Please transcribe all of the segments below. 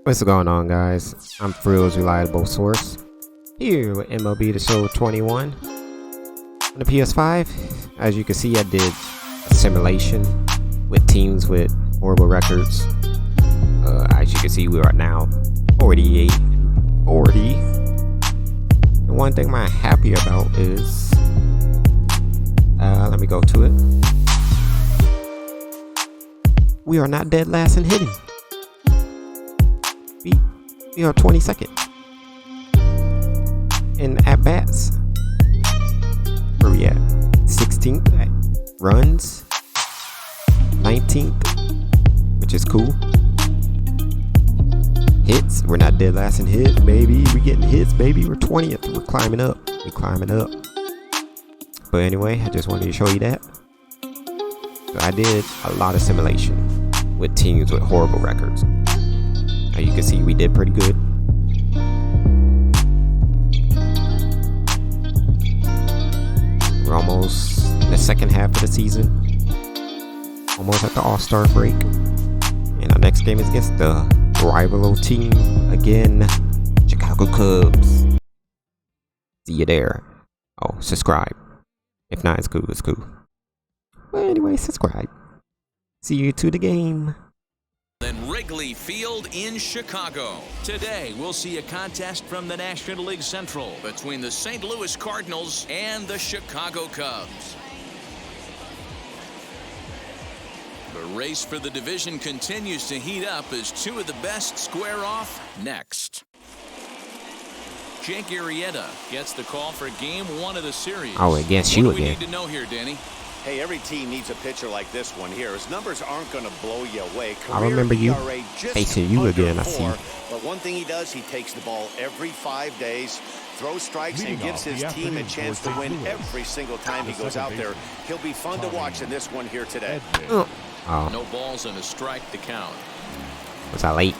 What's going on, guys? I'm Frill's reliable source here with MLB The Show 21 on the PS5. As you can see, I did a simulation with teams with horrible records. As you can see, we are now 48-40. And one thing I'm happy about is, let me go to it. We are not dead last in hitting. We are 22nd in at bats. Where we at? 16th runs, 19th, which is cool. Hits, we're not dead last in hits, baby. We getting hits, baby. We're 20th. We're climbing up. We're climbing up. But anyway, I just wanted to show you that. So I did a lot of simulation with teams with horrible records. Now you can see we did pretty good. We're almost in the second half of the season. Almost at the All-Star break. And our next game is against the rival team again, Chicago Cubs. See you there. Oh, subscribe. If not, it's cool, it's cool. But anyway, subscribe. See you to the game. In Wrigley Field in Chicago. Today, we'll see a contest from the National League Central between the St. Louis Cardinals and the Chicago Cubs. The race for the division continues to heat up as two of the best square off next. Jake Arrieta gets the call for game one of the series. Oh, against you again. What do we need to know here, Danny? Hey, every team needs a pitcher like this one here. His numbers aren't going to blow you away. I remember you facing you again, I see. But one thing he does, he takes the ball every 5 days, throws strikes, and gives his team a chance to win every single time he goes out there. He'll be fun to watch in this one here today. Oh. No balls and a strike to count. Was I late?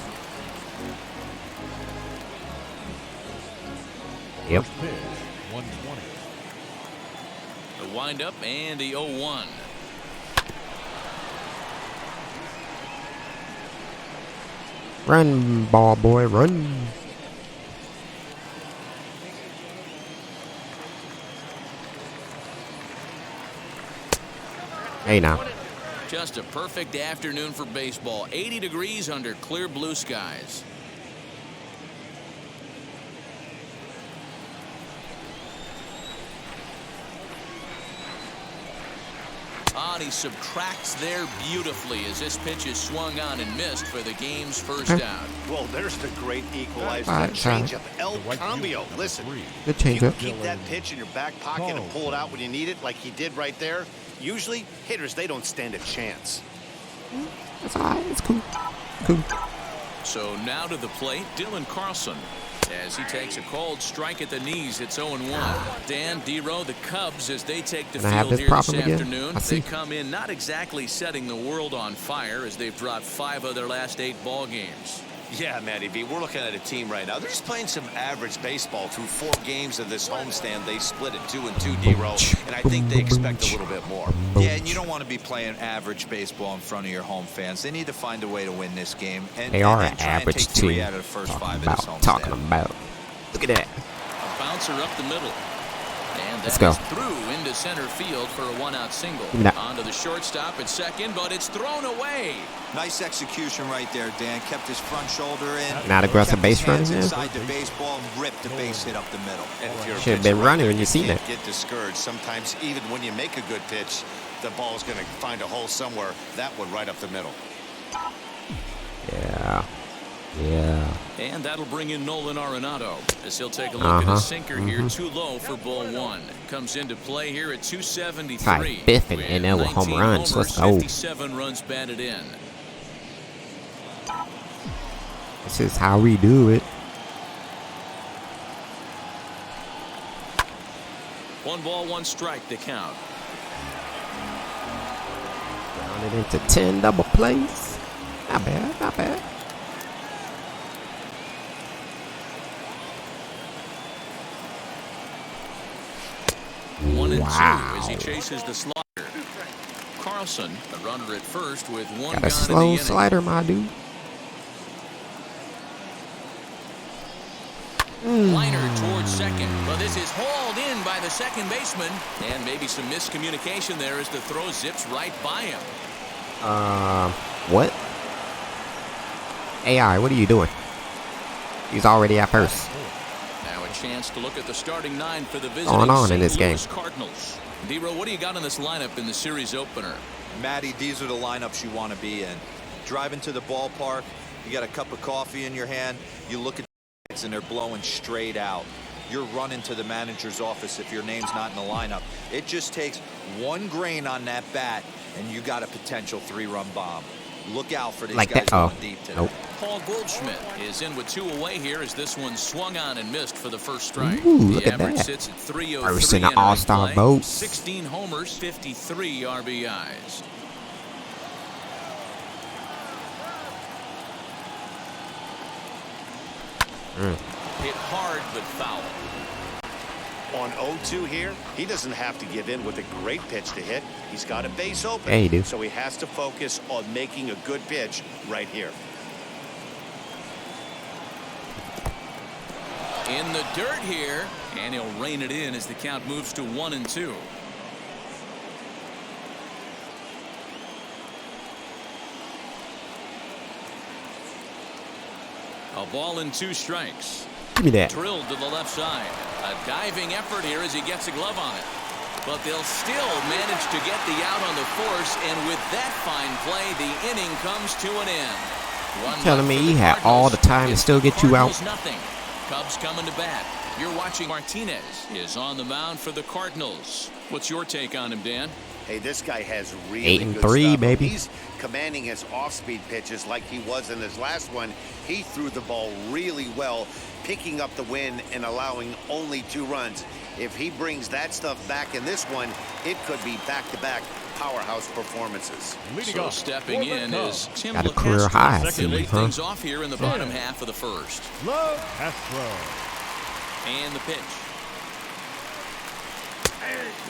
Yep. The windup and the 0-1. Run, ball boy, run. Hey now. Just a perfect afternoon for baseball. 80 degrees under clear blue skies. He subtracts there beautifully as this pitch is swung on and missed for the game's first out. Well, there's the great equalizer. Changeup, El Cambio. Listen, Good if you changeup. keep that pitch in your back pocket and pull it out when you need it, like he did right there, usually hitters, they don't stand a chance. That's alright. It's cool. Cool. So now to the plate, Dylan Carlson. As he takes a cold strike at the knees, it's 0-1. Dan, D-Row, the Cubs, as they take the field here this afternoon, they come in not exactly setting the world on fire as they've dropped 5 of their last 8 ball games. Yeah, Matty V, we're looking at a team right now. They're just playing some average baseball through 4 games of this homestand. They split it 2-2, D-Row, and I think they expect a little bit more. Yeah, and you don't want to be playing average baseball in front of your home fans. They need to find a way to win this game. And They are and an try and average take 3 team. out of the first 5 of this Talking homestand. about. Look at that. A bouncer up the middle. And Let's that go. is through into center field for a 1-out single. On to the shortstop at second, but it's thrown away. Nice execution right there, Dan. Kept his front shoulder in. Not aggressive kept his base running hands there. inside the baseball and ripped the base hit up the middle. And if you're a Should have pitcher been running right when there, you seen can't that. get discouraged. Sometimes even when you make a good pitch, the ball's going to find a hole somewhere. That one right up the middle. Yeah. Yeah. And that'll bring in Nolan Arenado as he'll take a look at a sinker here, too low for ball 1. Comes into play here at 273. Tied 5th in NL with home runs. Homers, Let's go. 57 runs batted in. This is how we do it. 1 ball, 1 strike to count. Rounded into 10 double plays. Not bad, not bad. 1-2 Wow. as he chases the slider. Carlson, a runner at first with one Got gone a slow in the inning. slider, my dude. Liner towards second. Well, this is hauled in by the second baseman. And maybe some miscommunication there as the throw zips right by him. What? AI, what are you doing? He's already at first. Now a chance to look at the starting nine for the visiting On in this game. Cardinals. D-Row, what do you got in this lineup in the series opener? Matty, these are the lineups you want to be in. Driving to the ballpark, you got a cup of coffee in your hand, you look at the and they're blowing straight out. You're running to the manager's office if your name's not in the lineup. It just takes one grain on that bat, and you got a potential 3-run bomb. Look out for these guys going deep today. Nope. Paul Goldschmidt is in with 2 away here as this one swung on and missed for the first strike. Ooh, look the at average that. sits at 303 First in the All-Star vote. 16 homers, 53 RBIs. Hit hard but foul. On 0-2 here, he doesn't have to give in with a great pitch to hit. He's got a base open. Yeah, he do. So he has to focus on making a good pitch right here. In the dirt here, and he'll rein it in as the count moves to 1-2. A ball and 2 strikes. Give me that. Drilled to the left side. A diving effort here as he gets a glove on it. But they'll still manage to get the out on the force, and with that fine play, the inning comes to an end. You're telling me he had all the time to still get you out? Nothing. Cubs coming to bat. You're watching. Martinez is on the mound for the Cardinals. What's your take on him, Dan? Hey, this guy has really 8-3, good stuff. baby. He's commanding his off-speed pitches like he was in his last one. He threw the ball really well, picking up the win and allowing only 2 runs. If he brings that stuff back in this one, it could be back-to-back powerhouse performances. So stepping in is Tim Got a career high, to lead things off here in the bottom half of the first. And the pitch.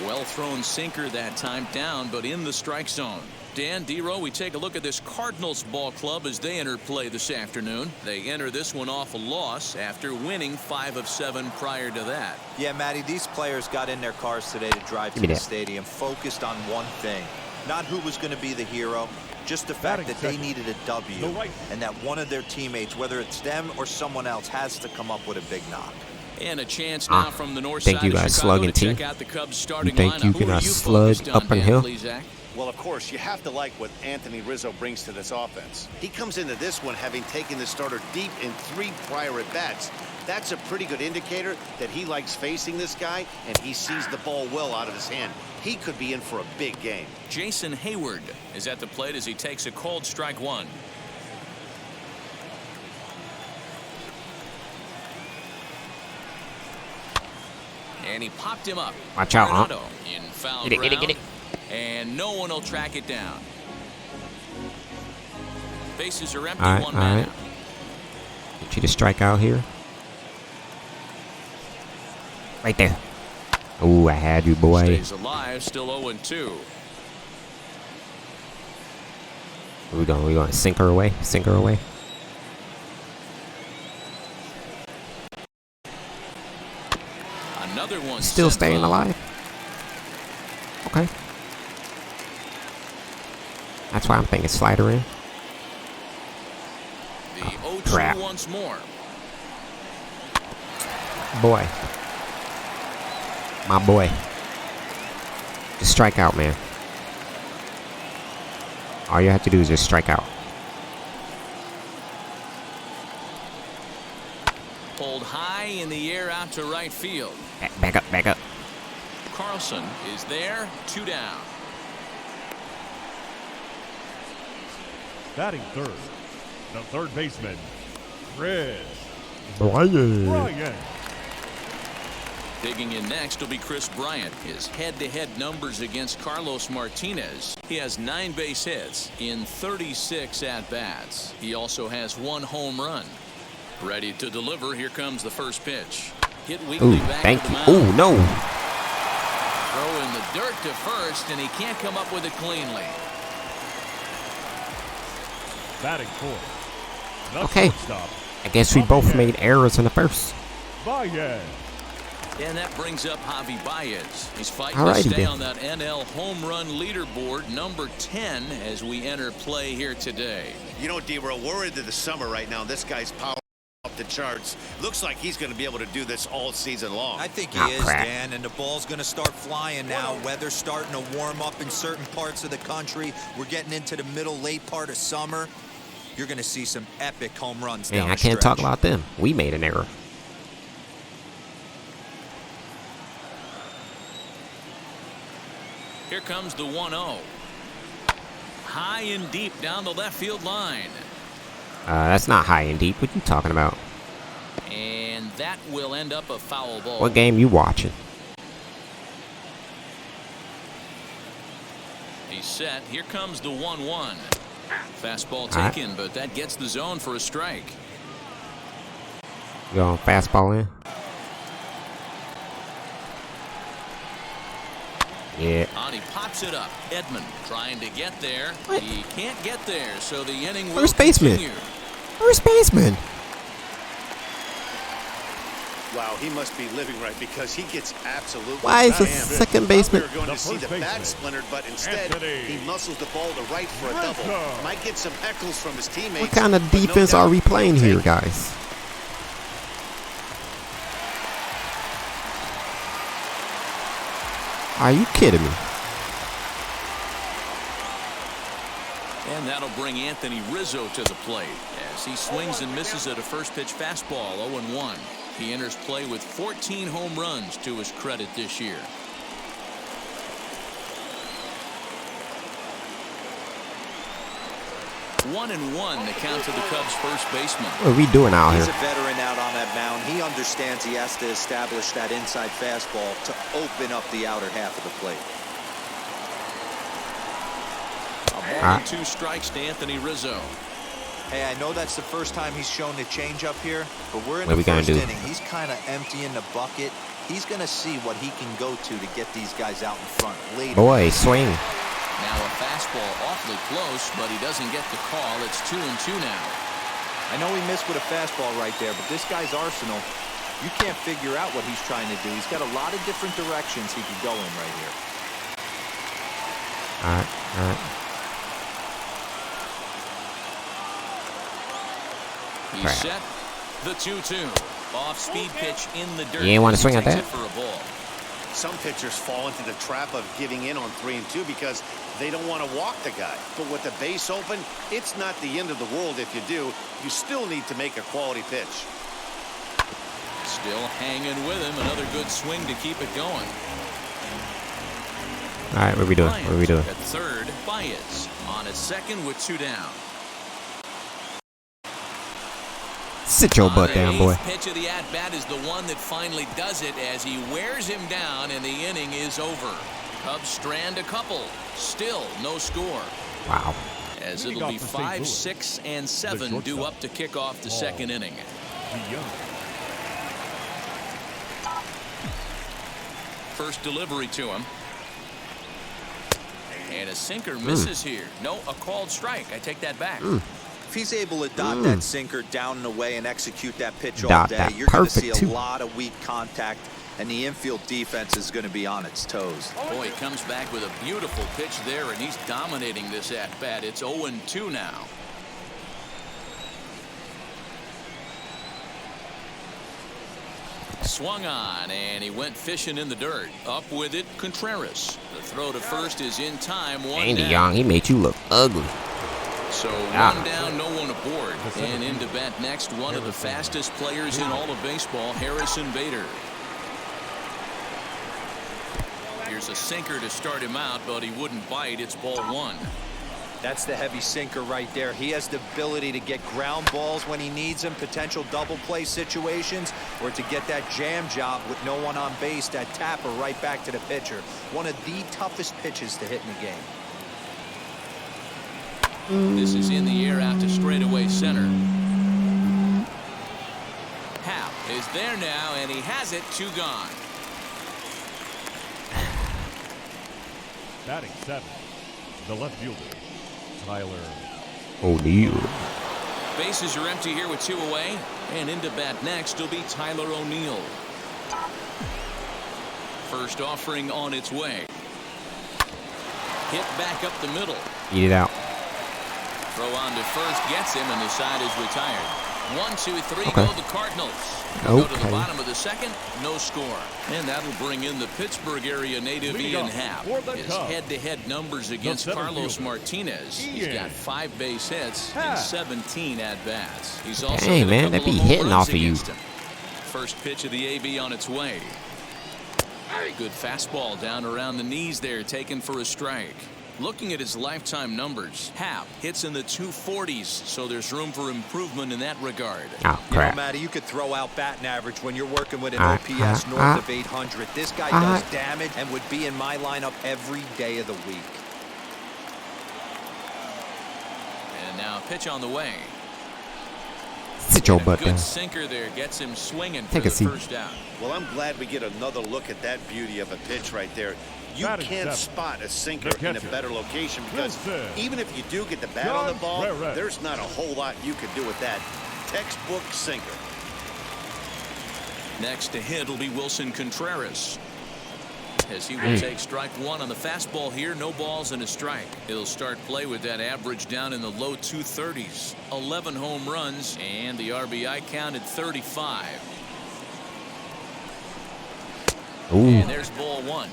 Well thrown sinker that time, down, but in the strike zone. Dan, D-Row, we take a look at this Cardinals ball club as they enter play this afternoon. They enter this one off a loss after winning 5 of 7 prior to that. Yeah, Matty, these players got in their cars today to drive to the stadium focused on one thing. Not who was going to be the hero, just the fact that they needed a W, and that one of their teammates, whether it's them or someone else, has to come up with a big knock. And a chance now from the north think side you guys of Chicago slugging to team? check out the Cubs starting You think lineup. you Who can are you slug focused up on, and hill? please, Zach? Well, of course, you have to like what Anthony Rizzo brings to this offense. He comes into this one having taken the starter deep in 3 prior at-bats. That's a pretty good indicator that he likes facing this guy, and he sees the ball well out of his hand. He could be in for a big game. Jason Hayward is at the plate as he takes a cold strike 1. And he popped him up. Watch out, huh? In foul Get it. ground, and no one will track it down. Bases are empty, All right, 1 man out. Get you to strike out here. Right there. Ooh, I had you, boy. Stays alive, still 0-2. We going to sink her away. Sink her away. Another one Still sent staying low. alive. Okay. That's why I'm thinking slider in. The 0-2 crap. once more. Boy. My boy. Just strike out, man. All you have to do is just strike out. Pulled high in the air out to right field. Back up, back up. Carlson is there, 2 down. Batting third, the third baseman, Chris Brian. Bryant. Digging in next will be Chris Bryant. His head-to-head numbers against Carlos Martinez. He has 9 base hits in 36 at-bats. He also has 1 home run. Ready to deliver. Here comes the first pitch. Hit weakly Ooh, back thank to the you. mound. Ooh, no. Throw in the dirt to first, and he can't come up with it cleanly. Batting fourth, the Okay. shortstop, I guess we both made errors in the first. Baez. And that brings up Javi Baez. He's fighting Alrighty to stay then. on that NL home run leaderboard, number 10, as we enter play here today. You know, D-Row, we're into the summer right now. This guy's power off the charts. Looks like he's going to be able to do this all season long. I think he Oh, is, crap. Dan, and the ball's going to start flying now. Weather's starting to warm up in certain parts of the country. We're getting into the middle, late part of summer. You're going to see some epic home runs Man, down I the can't talk stretch. about them. We made an error. Here comes the 1-0. High and deep down the left field line. That's not high and deep. What you talking about? And that will end up a foul ball. What game you watching? He's set. Here comes the 1-1. Fastball All right. taken, but that gets the zone for a strike. You going fastball in? Yeah. On he pops it up. Edman trying to get there. What? He can't get there, so the inning will First baseman. continue. First baseman. Wow, he must be living right because he gets absolutely Why is the slammed. second baseman? We were going The to see the first bat baseman, splintered, but instead Anthony he muscles the ball to right for a double. Rizzo. Might get some heckles from his teammates. What kind of but no defense doubt are we playing he'll here, take it. guys? Are you kidding me? And that'll bring Anthony Rizzo to the plate as he swings and misses at a first pitch fastball. 0-1. He enters play with 14 home runs to his credit this year. One and one, the count to the Cubs first baseman. What are we doing out He's here? a veteran out on that mound. He understands he has to establish that inside fastball to open up the outer half of the plate. A ball and 2 strikes to Anthony Rizzo. Hey, I know that's the first time he's shown the changeup here, but we're in What the we gonna first do? inning. He's kind of emptying the bucket. He's going to see what he can go to get these guys out in front later. Boy, swing. Now a fastball awfully close, but he doesn't get the call. It's 2-2 now. I know he missed with a fastball right there, but this guy's arsenal, you can't figure out what he's trying to do. He's got a lot of different directions he could go in right here. All right, all right. He's Crap. set. The 2-2. Off-speed pitch in the dirt. You ain't wanna He swing at takes that? it for a ball. Some pitchers fall into the trap of giving in on 3 and 2 because they don't want to walk the guy. But with the base open, it's not the end of the world if you do. You still need to make a quality pitch. Still hanging with him. Another good swing to keep it going. All right, what are we doing? What are we doing? At third, Baez on at second with 2 down. Sit your butt The down, boy. 8th pitch of the at-bat is the one that finally does it as he wears him down and the inning is over. Cubs strand a couple. Still no score. Wow. As Leading it'll off be for St. 5, Louis, 6, and the 7 due shortstop, up to kick off the second inning. Young. First delivery to him. And a sinker misses here. No, a called strike. I take that back. If he's able to dot that sinker down and away and execute that pitch all Dot day, that you're going to see perfect, a too. lot of weak contact, and the infield defense is going to be on its toes. Boy, he comes back with a beautiful pitch there, and he's dominating this at-bat. It's 0-2 now. Swung on, and he went fishing in the dirt. Up with it, Contreras. The throw to first is in time. One Andy down. Young, he made you look ugly. So Yeah. 1 down, no one aboard. And into bat next, one of the fastest players in all of baseball, Harrison Bader. Here's a sinker to start him out, but he wouldn't bite. It's ball 1. That's the heavy sinker right there. He has the ability to get ground balls when he needs them, potential double play situations, or to get that jam job with no one on base, that tapper right back to the pitcher. One of the toughest pitches to hit in the game. This is in the air out to straightaway center. Hap is there now, and he has it. 2 gone. Batting 7, the left fielder, Tyler. O'Neal. Bases are empty here with 2 away. And into bat next will be Tyler O'Neill. First offering on its way. Hit back up the middle. Eat it out. Throw on to first gets him, and the side is retired. 1, 2, 3 Okay. go the Cardinals. Okay. Go to the bottom of the second, no score. And that'll bring in the Pittsburgh area native Ian Happ. His head-to-head numbers against Carlos Martinez. He's got 5 base hits and 17 at-bats. He's also Dang, man, they be hitting off of you. First pitch of the AB on its way. Good fastball down around the knees there, taken for a strike. Looking at his lifetime numbers, Happ hits in the 240s, so there's room for improvement in that regard. Oh, crap. You know, Matty, you could throw out batting average when you're working with an OPS north of 800. This guy does damage and would be in my lineup every day of the week. And now pitch on the way. Sit your butt down. Good sinker there gets him swinging for Take a the seat. first out. Well, I'm glad we get another look at that beauty of a pitch right there. You Batting can't seven. spot a sinker The in a catcher. better location because Wilson. even if you do get the bat on the John ball, Perez. there's not a whole lot you can do with that. Textbook sinker. Next to hit will be Wilson Contreras. As he will take strike 1 on the fastball here, no balls and a strike. He'll start play with that average down in the low 230s. 11 home runs and the RBI count at 35. Ooh. And there's ball 1.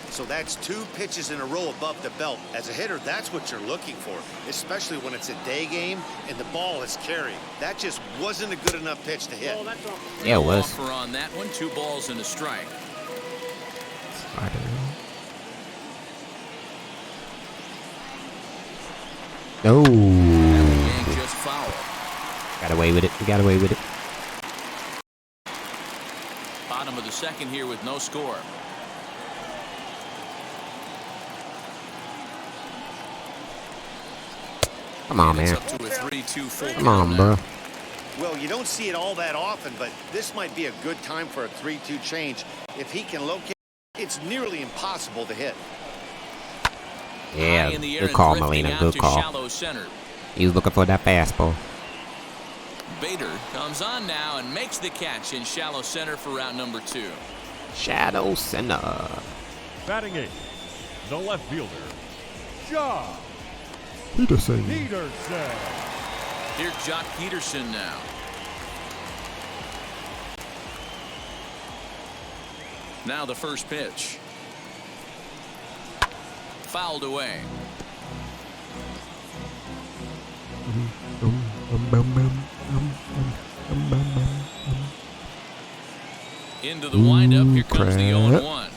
So that's 2 pitches in a row above the belt. As a hitter, that's what you're looking for, especially when it's a day game and the ball is carrying. That just wasn't a good enough pitch to hit. Yeah, it was. Offer on that one, 2 balls and a strike. No. Yank just foul. Got away with it. We got away with it. Bottom of the second here with no score. Come on, It's man. up to a 3-2 full Come on, count bro. now. Well, you don't see it all that often, but this might be a good time for a 3-2 change. If he can locate, it's nearly impossible to hit. Yeah, High in the air good and call, drifting Molina. out Good to call. shallow center. He was looking for that fastball. Bader comes on now and makes the catch in shallow center for route number 2. Shadow center. Batting 8, the left fielder, Jock Peterson. Peterson. Here's Jock Peterson now. Now the first pitch. Fouled away. Into the windup. Here comes the 0-1.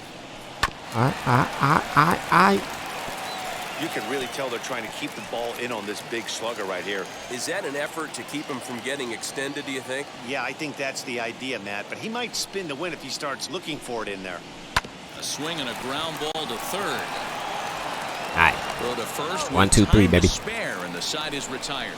You can really tell they're trying to keep the ball in on this big slugger right here. Is that an effort to keep him from getting extended, do you think? Yeah, I think that's the idea, Matt, but he might spin to win if he starts looking for it in there. A swing and a ground ball to third. All right. Throw to first. 1, 2, 3, time to baby. Spare, and the side is retired.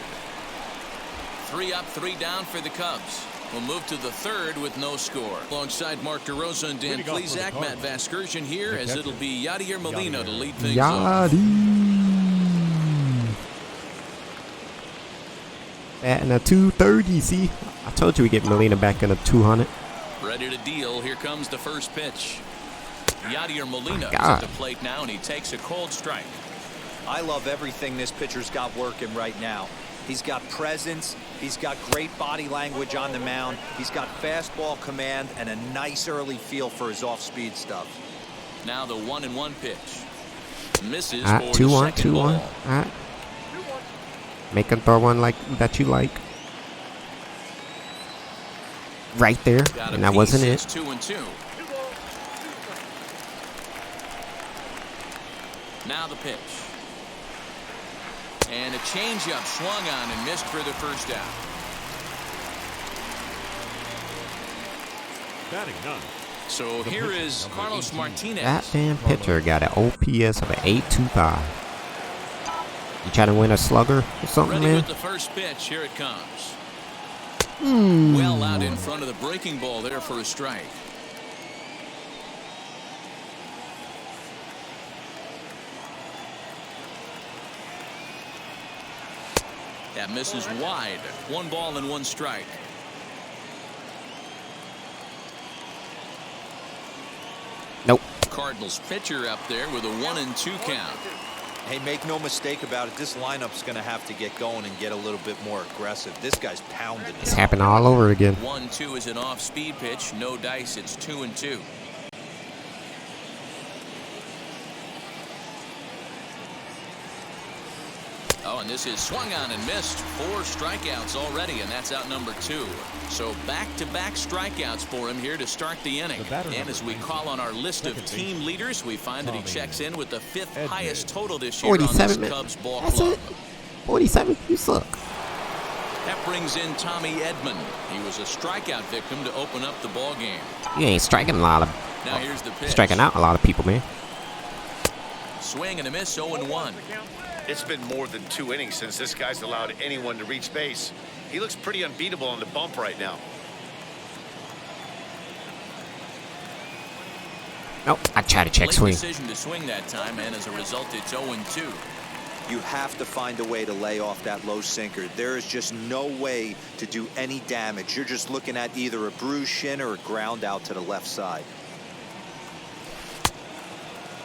3 up, 3 down for the Cubs. We'll move to the third with no score. Alongside Mark DeRosa and Dan Leading off for the Plesac, Matt Cardinals. Vasgersian here, The as catcher. it'll be Yadier Molina to lead things off. Batting a 230. See, I told you we get Molina back in a 200. Ready to deal. Here comes the first pitch. Yadier Molina is God. at the plate now, and he takes a cold strike. I love everything this pitcher's got working right now. He's got presence. He's got great body language on the mound. He's got fastball command and a nice early feel for his off-speed stuff. Now the 1-1 pitch. Misses for 2-1, the second 2-1. ball. All right. Make him throw one like that you like. Right there, Got a and that piece. wasn't It's it. 2-2. Now the pitch. And a changeup swung on and missed for the first out. Batting 9. So here is Carlos Martinez. That damn pitcher got an OPS of an 825. You trying to win a slugger or something, Ready man? with the first pitch. Here it comes. Well out in front of the breaking ball there for a strike. That misses wide. 1 ball and 1 strike. Nope. Cardinals pitcher up there with a 1-2 count. Hey, make no mistake about it. This lineup's going to have to get going and get a little bit more aggressive. This guy's pounding. It's happening all over again. 1-2 is an off-speed pitch. No dice. It's 2-2. Oh, and this is swung on and missed. 4 strikeouts already, and that's out number 2. So back-to-back strikeouts for him here to start the inning. And as we call on our list of team leaders, we find that he checks in with the 5th highest total this year on this Cubs ball club. 47? You suck. That brings in Tommy Edman. He was a strikeout victim to open up the ball game. You ain't striking a lot of. Now here's the pitch. Striking out a lot of people, man. Swing and a miss, 0-1. It's been more than 2 innings since this guy's allowed anyone to reach base. He looks pretty unbeatable on the bump right now. Nope, I tried to check Late swing. Decision to swing that time, and as a result, it's 0-2. You have to find a way to lay off that low sinker. There is just no way to do any damage. You're just looking at either a bruised shin or a ground out to the left side.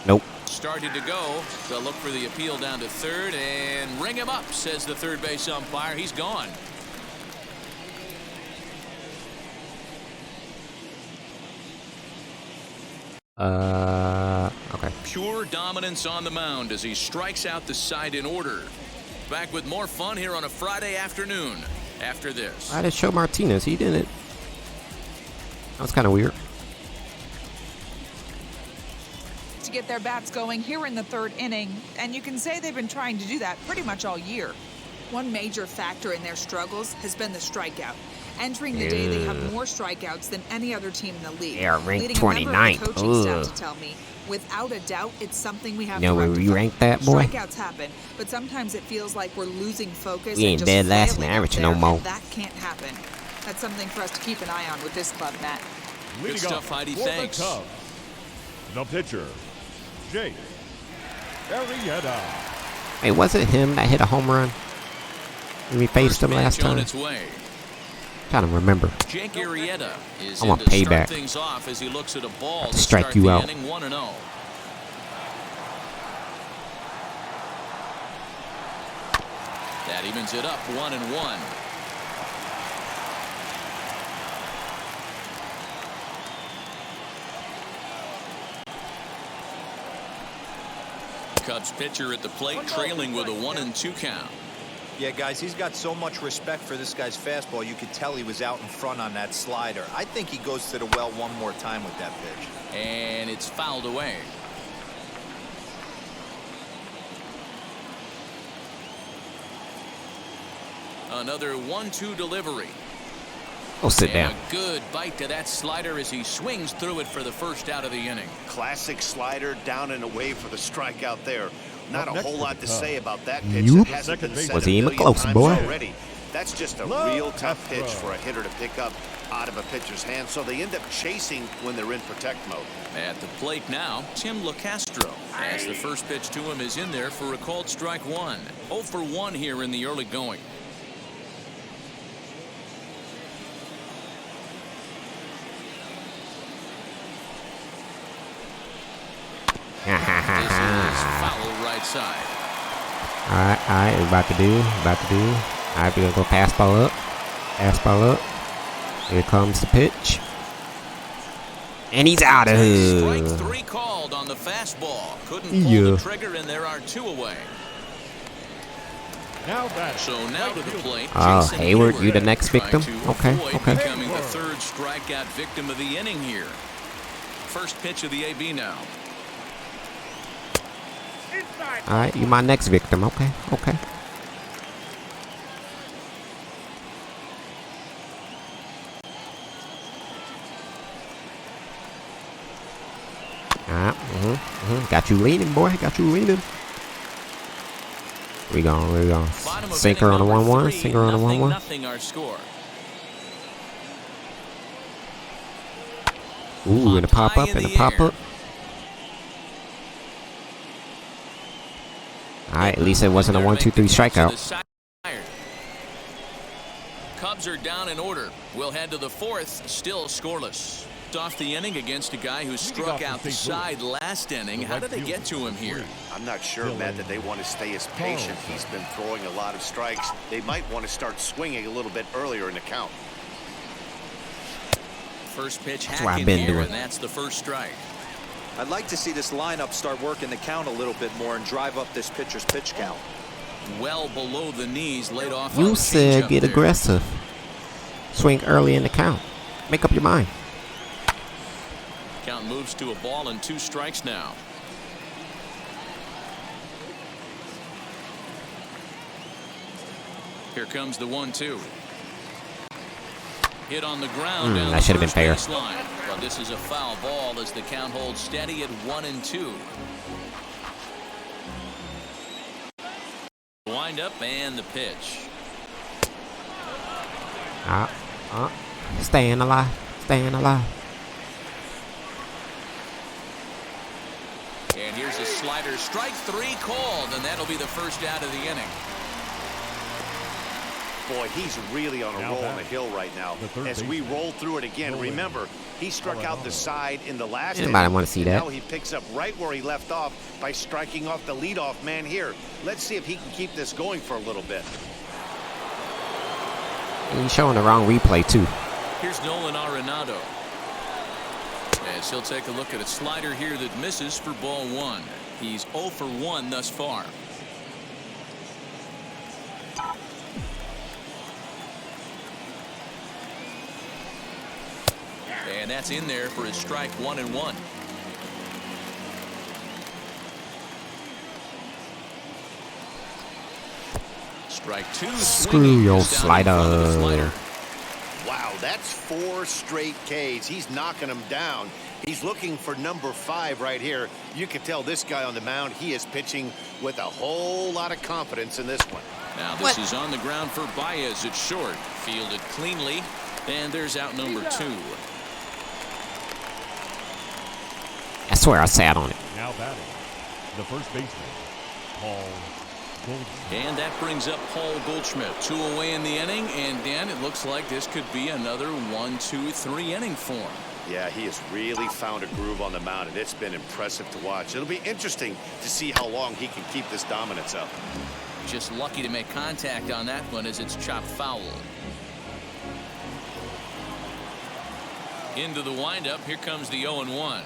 Nope. Started to go. They'll look for the appeal down to third and ring him up, says the third base umpire. He's gone. Okay. Pure dominance on the mound as he strikes out the side in order. Back with more fun here on a Friday afternoon after this. I did show Martinez. He didn't. That was kind of weird. To get their bats going here in the 3rd inning, and you can say they've been trying to do that pretty much all year. One major factor in their struggles has been the strikeout. Entering the day, they have more strikeouts than any other team in the league. They are ranked Leading a member of the 29th. coaching staff to tell me, without a doubt, it's something we have You know to where rectify. you rank that, boy? Strikeouts happen, but sometimes it feels like we're losing focus. We and ain't just dead last in flailing the average out no there, more. and that can't happen. That's something for us to keep an eye on with this club, Matt. Good stuff, Heidi. Thanks. The pitcher, Jake Arrieta. Hey, was it him that hit a home run when we faced him last time? Its way. Trying to remember. Jake Arrieta is I want in to payback. start things off as he looks at a ball Have to to strike start you the out. inning 1-0. That evens it up 1-1. Cubs pitcher at the plate trailing with a 1-2 count. Yeah, guys, he's got so much respect for this guy's fastball. You could tell he was out in front on that slider. I think he goes to the well one more time with that pitch. And it's fouled away. Another 1-2 delivery. Oh, sit down. A good bite to that slider as he swings through it for the first out of the inning. Classic slider, down and away for the strikeout there. Not a whole lot to say about that pitch. Yup. It hasn't been said Was a he even million close, times boy? already. That's just a real tough pitch for a hitter to pick up out of a pitcher's hand, so they end up chasing when they're in protect mode. At the plate now, Tim LaCastro, as the first pitch to him is in there for a called strike 1. 0 for 1 here in the early going. This is foul right side. Alright, we're about to do. Alright, we're gonna go fastball up. Fastball up. Here comes the pitch. And he's out of Strike here. 3 called on the fastball. Couldn't pull the trigger, and there are 2 away. So now to the plate. Oh, Jason Hayward, you the Hayward next trying victim? to Okay, avoid okay. Becoming the 3rd strikeout victim of the inning here. First pitch of the AB now. Alright, you my next victim. Okay. Alright, Got you leaning, boy. Got you leaning. We going. Sinker on a 1-1. Sinker on a 1-1. Nothing our score. Ooh, and a pop up, Alright, at least it wasn't a 1-2-3 strikeout. Cubs are down in order. We'll head to the fourth, still scoreless. Off the inning against a guy who struck out the side last inning. How did they get to him here? I'm not sure, Matt, that they want to stay as patient. He's been throwing a lot of strikes. They might want to start swinging a little bit earlier in the count. First pitch hack in here, and that's the first strike. I'd like to see this lineup start working the count a little bit more and drive up this pitcher's pitch count. Well below the knees, laid off. You said get aggressive. Swing early in the count. Make up your mind. Count moves to a ball and 2 strikes now. Here comes the 1-2. Hit on the ground. That should have been fair. But this is a foul ball as the count holds steady at 1-2. Wind up and the pitch. Staying alive. Staying alive. And here's a slider. Strike 3 called, and that'll be the first out of the inning. Boy, he's really on a roll on the hill right now. As we roll through it again, remember, he struck out the side in the last inning. Anybody want to see that? Now he picks up right where he left off by striking off the leadoff man here. Let's see if he can keep this going for a little bit. He's showing the wrong replay, too. Here's Nolan Arenado. As he'll take a look at a slider here that misses for ball 1. He's 0 for 1 thus far. And that's in there for his strike 1-1. Strike 2. Screw your slider. Wow, that's 4 straight Ks. He's knocking them down. He's looking for number 5 right here. You can tell this guy on the mound, he is pitching with a whole lot of confidence in this one. Now this is on the ground for Baez at short. Fielded cleanly. And there's out number 2. I swear I sat on it. Now batting, the first baseman, Paul Goldschmidt. And that brings up Paul Goldschmidt. 2 away in the inning, and Dan, it looks like this could be another 1-2-3 inning for him. Yeah, he has really found a groove on the mound, and it's been impressive to watch. It'll be interesting to see how long he can keep this dominance up. Just lucky to make contact on that one as it's chopped foul. Into the windup. Here comes the 0-1.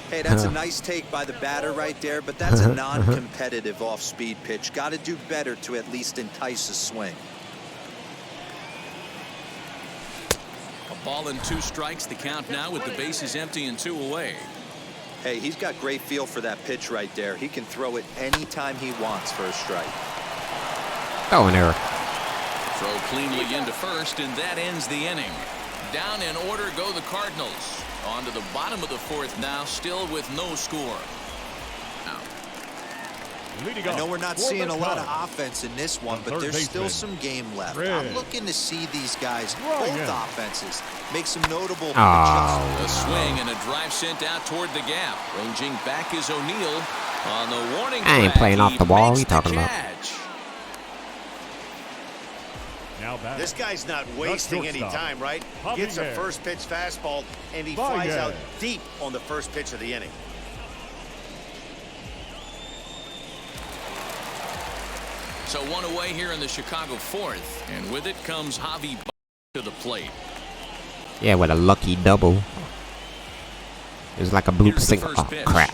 Hey, that's a nice take by the batter right there, but that's a non-competitive off-speed pitch. Got to do better to at least entice a swing. A ball and 2 strikes. The count now with the bases empty and 2 away. Hey, he's got great feel for that pitch right there. He can throw it anytime he wants for a strike. Oh, an error. Throw cleanly into first, and that ends the inning. Down in order go the Cardinals. On to the bottom of the 4th now, still with no score. I know we're not seeing a lot of offense in this one, but there's still some game left. I'm looking to see these guys, both offenses, make some notable adjustments. A swing and a drive sent out toward the gap. Ranging back is O'Neill on the warning. I ain't playing off the wall. What are you talking about? This guy's not wasting any time, right? Gets a first pitch fastball, and he flies out deep on the first pitch of the inning. So 1 away here in the Chicago 4th, and with it comes Javi to the plate. Yeah, with a lucky double. It was like a bloop single. Oh, crap.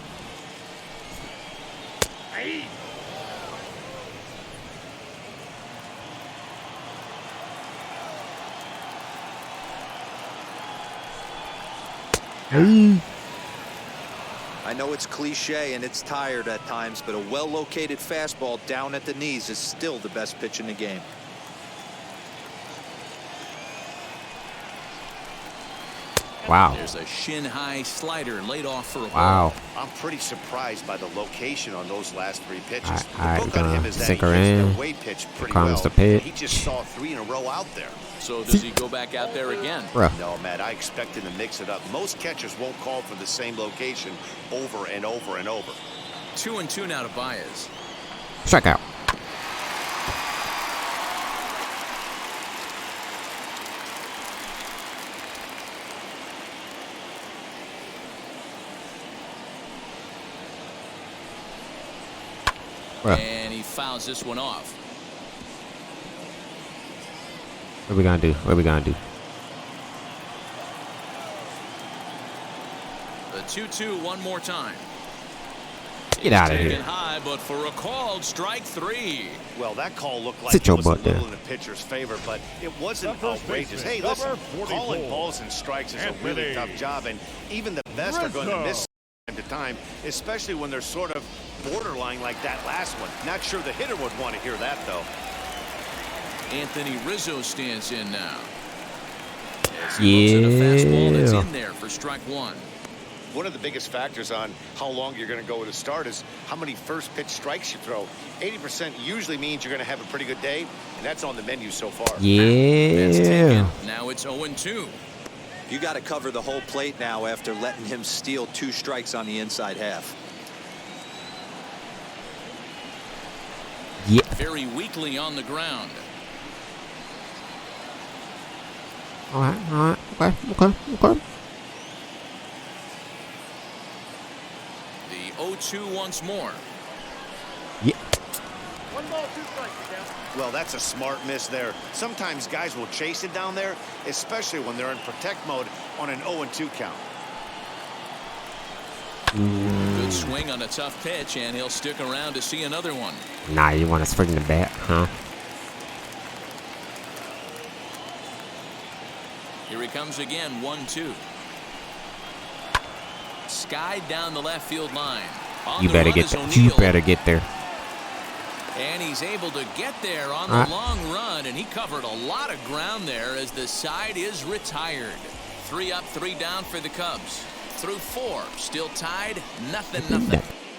I know it's cliche and it's tired at times, but a well-located fastball down at the knees is still the best pitch in the game. Wow. There's a shin-high slider laid off for a ball. I'm pretty surprised by the location on those last 3 pitches. All right, gonna sink her in. in. Here comes the pitch. He just saw 3 in a row out there. So does he go back out there again? No, Matt, I expect him to mix it up. Most catchers won't call for the same location over and over and over. 2-2 now to Baez. Strikeout. And he fouls this one off. What are we gonna do? What are we gonna do? The 2-2 one more time. Get out of here. High, but for a called strike 3. Well, that call looked like Sit it your was a butt little down. in the pitcher's favor, but it wasn't outrageous. Hey, listen, calling balls and strikes is a really tough job, and even the best are going to miss time to time, especially when they're sort of borderline like that last one. Not sure the hitter would want to hear that, though. Anthony Rizzo stands in now. As he looks at a fastball that's in there for strike 1. One of the biggest factors on how long you're going to go with a start is how many first pitch strikes you throw. 80% usually means you're going to have a pretty good day, and that's on the menu so far. Yeah. Now it's 0-2. You got to cover the whole plate now after letting him steal 2 strikes on the inside half. Yeah. Very weakly on the ground. All right. Okay. The 0-2 once more. Yeah. Well, that's a smart miss there. Sometimes guys will chase it down there, especially when they're in protect mode on an 0-2 count. Good swing on a tough pitch, and he'll stick around to see another one. Nah, you want to swing the bat, huh? Here he comes again, 1-2. Skied down the left field line. You better get there. You better get there. And he's able to get there on the long run, and he covered a lot of ground there as the side is retired. 3 up, 3 down for the Cubs. Through 4, still tied, nothing.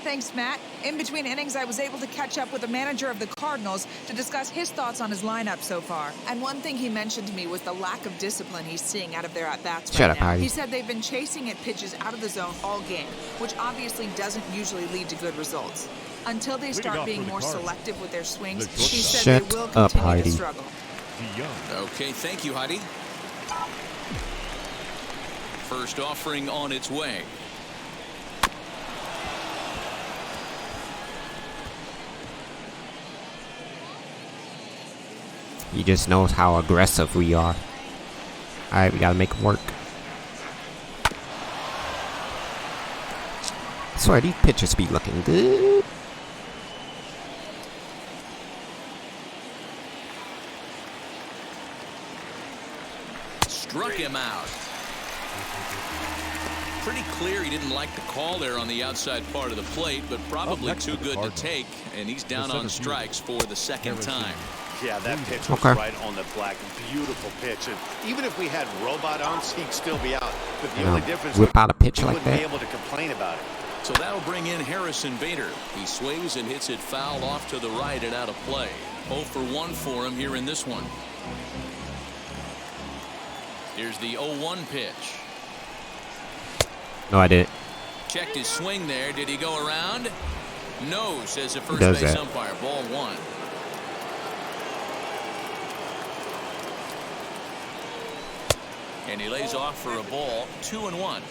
Thanks, Matt. In between innings, I was able to catch up with the manager of the Cardinals to discuss his thoughts on his lineup so far. And one thing he mentioned to me was the lack of discipline he's seeing out of their at-bats Shut right up, now. Heidi. He said they've been chasing at pitches out of the zone all game, which obviously doesn't usually lead to good results. Until they start being more selective with their swings, he said they will continue to struggle. Okay, thank you, Heidi. First offering on its way. He just knows how aggressive we are. Alright, we gotta make it work. I swear, these pitchers be looking good. Struck him out. Pretty clear he didn't like the call there on the outside part of the plate, but probably too good to take, and he's down on strikes for the second time. Yeah, that pitch was right on the black. Beautiful pitch. And even if we had robot arms, he'd still be out. But the only difference is whip out a pitch he like wouldn't that. be able to complain about it. So that'll bring in Harrison Bader. He sways and hits it foul off to the right and out of play. 0 for 1 for him here in this one. Here's the 0-1 pitch. No, I didn't. Checked his swing there. Did he go around? No, says the first Does base that. umpire. Ball 1. And he lays off for a ball. 2-1.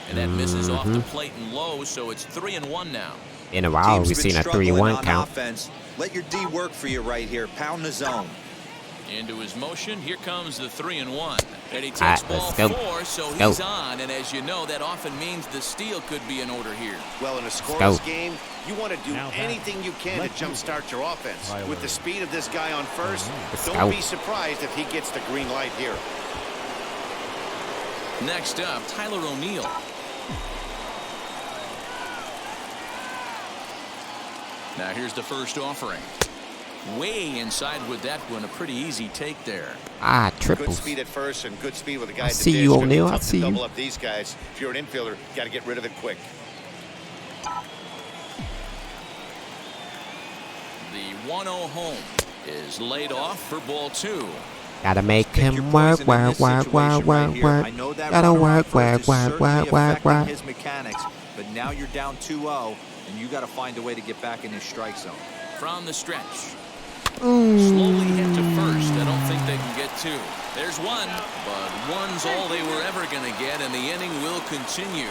And that misses off the plate and low, so it's 3-1 now. In a while, Team's we've been seen a struggling 3-1 on count. offense. Let your D work for you right here. Pound the zone. Into his motion. Here comes the 3-1. And he takes ball let's go. 4, so he's on. And as you know, that often means the steal could be in order here. Well, in a scoreless game, you want to do anything you can to jumpstart your offense. With the speed of this guy on first, don't be surprised if he gets the green light here. Next up, Tyler O'Neill. Now here's the first offering. Way inside with that one. A pretty easy take there. Triples. Good speed at first and good speed with the guy. I see you, O'Neill. I see you. Double up these guys. If you're an infielder, got to get rid of it quick. The 1-0 home is laid off for ball 2. Gotta make him work. Gotta work. His mechanics, but now you're down 2-0, and you got to find a way to get back in his strike zone. From the stretch. Slowly hit to first. I don't think they can get two. There's one, but one's all they were ever going to get, and the inning will continue.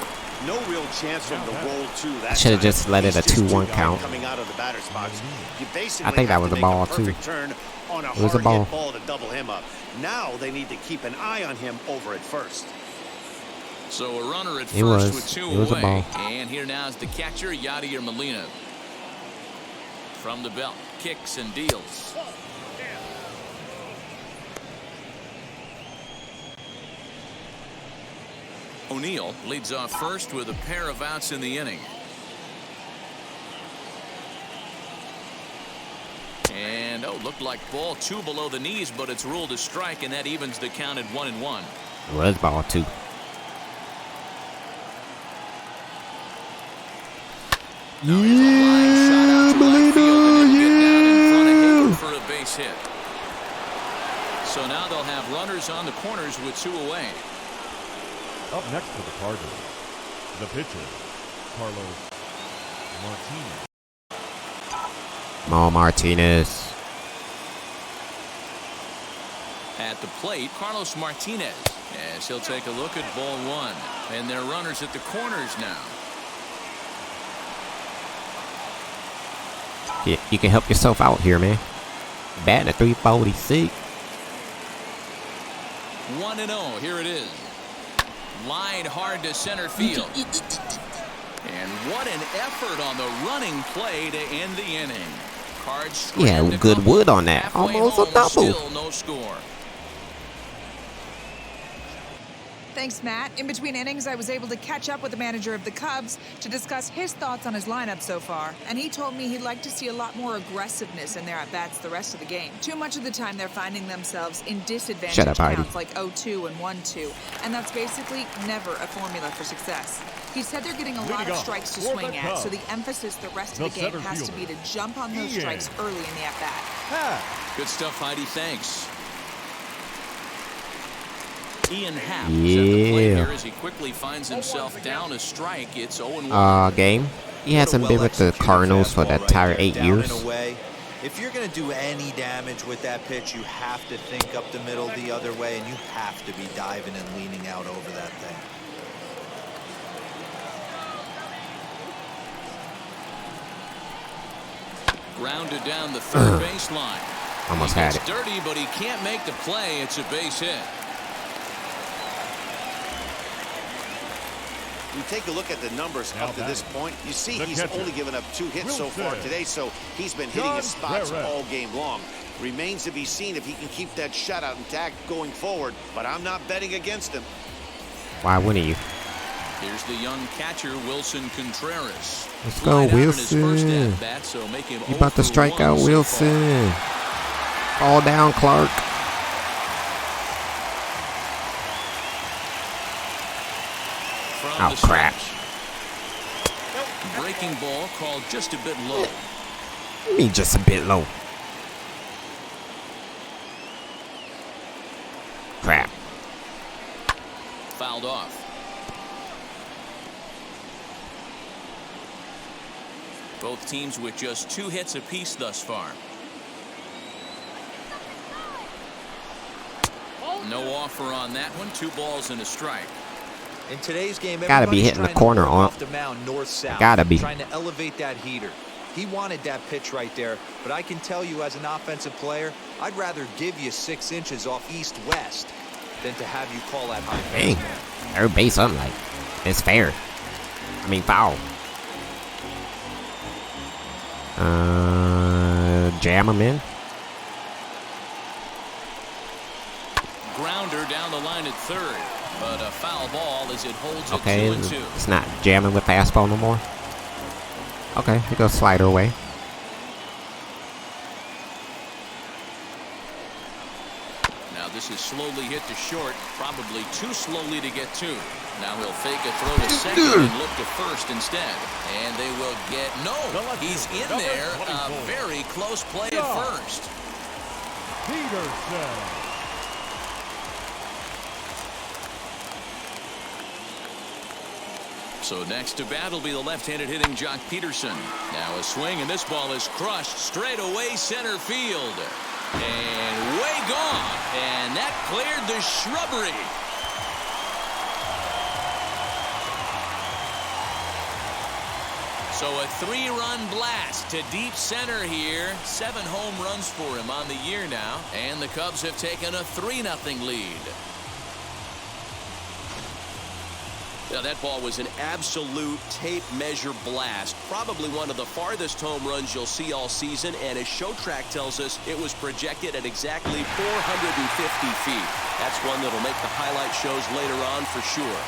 No real chance from the roll two. I should have just let it a 2-1 count. Coming out of the batter's box. You basically I think that have was to a make ball too. Turn on a It was a ball. ball to double him up. Now they need to keep an eye on him over at first. So a runner at first with two It was a away. ball. And here now is the catcher, Yadier Molina. From the belt, kicks and deals. O'Neill leads off first with a pair of outs in the inning. And looked like ball two below the knees, but it's ruled a strike, and that evens the count at 1-1. It was ball two. Yeah, Molina, for a base hit. So now they'll have runners on the corners with two away. Up next for the Cardinals, the pitcher, Carlos Martinez. Martinez. At the plate, Carlos Martinez, as he'll take a look at ball one. And they're runners at the corners now. Yeah, you can help yourself out here, man. Batting at 346. 1-0, here it is. Line hard to center field. And what an effort on the running play to end the inning. Cards Yeah, good wood on that. Almost a double. Still no score. Thanks, Matt. In between innings, I was able to catch up with the manager of the Cubs to discuss his thoughts on his lineup so far. And he told me he'd like to see a lot more aggressiveness in their at-bats the rest of the game. Too much of the time, they're finding themselves in disadvantage counts like 0-2 and 1-2. And that's basically never a formula for success. He said they're getting a lot of strikes to swing at, so the emphasis the rest of the game has to be to jump on those strikes early in the at-bat. Good stuff, Heidi. Thanks. Ian Happ at the plate here as he quickly finds himself down a strike. It's 0-1. Game. He hasn't been with the Cardinals for the entire 8 years. If you're going to do any damage with that pitch, you have to think up the middle the other way, and you have to be diving and leaning out over that thing. Grounded down the third baseline. Almost had it. Dirty, but he can't make the play. It's a base hit. You take a look at the numbers up to this point, you see he's only given up 2 hits so far today, so he's been hitting his spots all game long. Remains to be seen if he can keep that shutout intact going forward, but I'm not betting against him. Why wouldn't you? Here's the young catcher, Wilson Contreras. Let's go, Wilson. So make him you about to strike out Wilson. Fall down, Clark. Oh, crap. Breaking ball called just a bit low. I mean, just a bit low. Crap. Fouled off. Both teams with just 2 hits apiece thus far. No offer on that one. 2 balls and a strike. In today's game, gotta be hitting the corner off the mound north-south. Gotta be trying to elevate that heater. He wanted that pitch right there, but I can tell you as an offensive player, I'd rather give you 6 inches off east-west than to have you call that high. Dang, third base something like it's fair. I mean foul. Jam him in. Grounder down the line at third. But a foul ball as it holds it 2-2. It's not jamming with fastball no more. Okay, he goes slider away. Now this is slowly hit to short, probably too slowly to get to. Now he'll fake a throw to second and look to first instead. And they will get he's in there. A very close play at first. Peterson. So next to bat will be the left-handed hitting Jock Peterson. Now a swing, and this ball is crushed straight away center field. And way gone. And that cleared the shrubbery. So a 3-run blast to deep center here. 7 home runs for him on the year now. And the Cubs have taken a 3-0 lead. Now that ball was an absolute tape measure blast. Probably one of the farthest home runs you'll see all season. And as Show Track tells us, it was projected at exactly 450 feet. That's one that'll make the highlight shows later on for sure.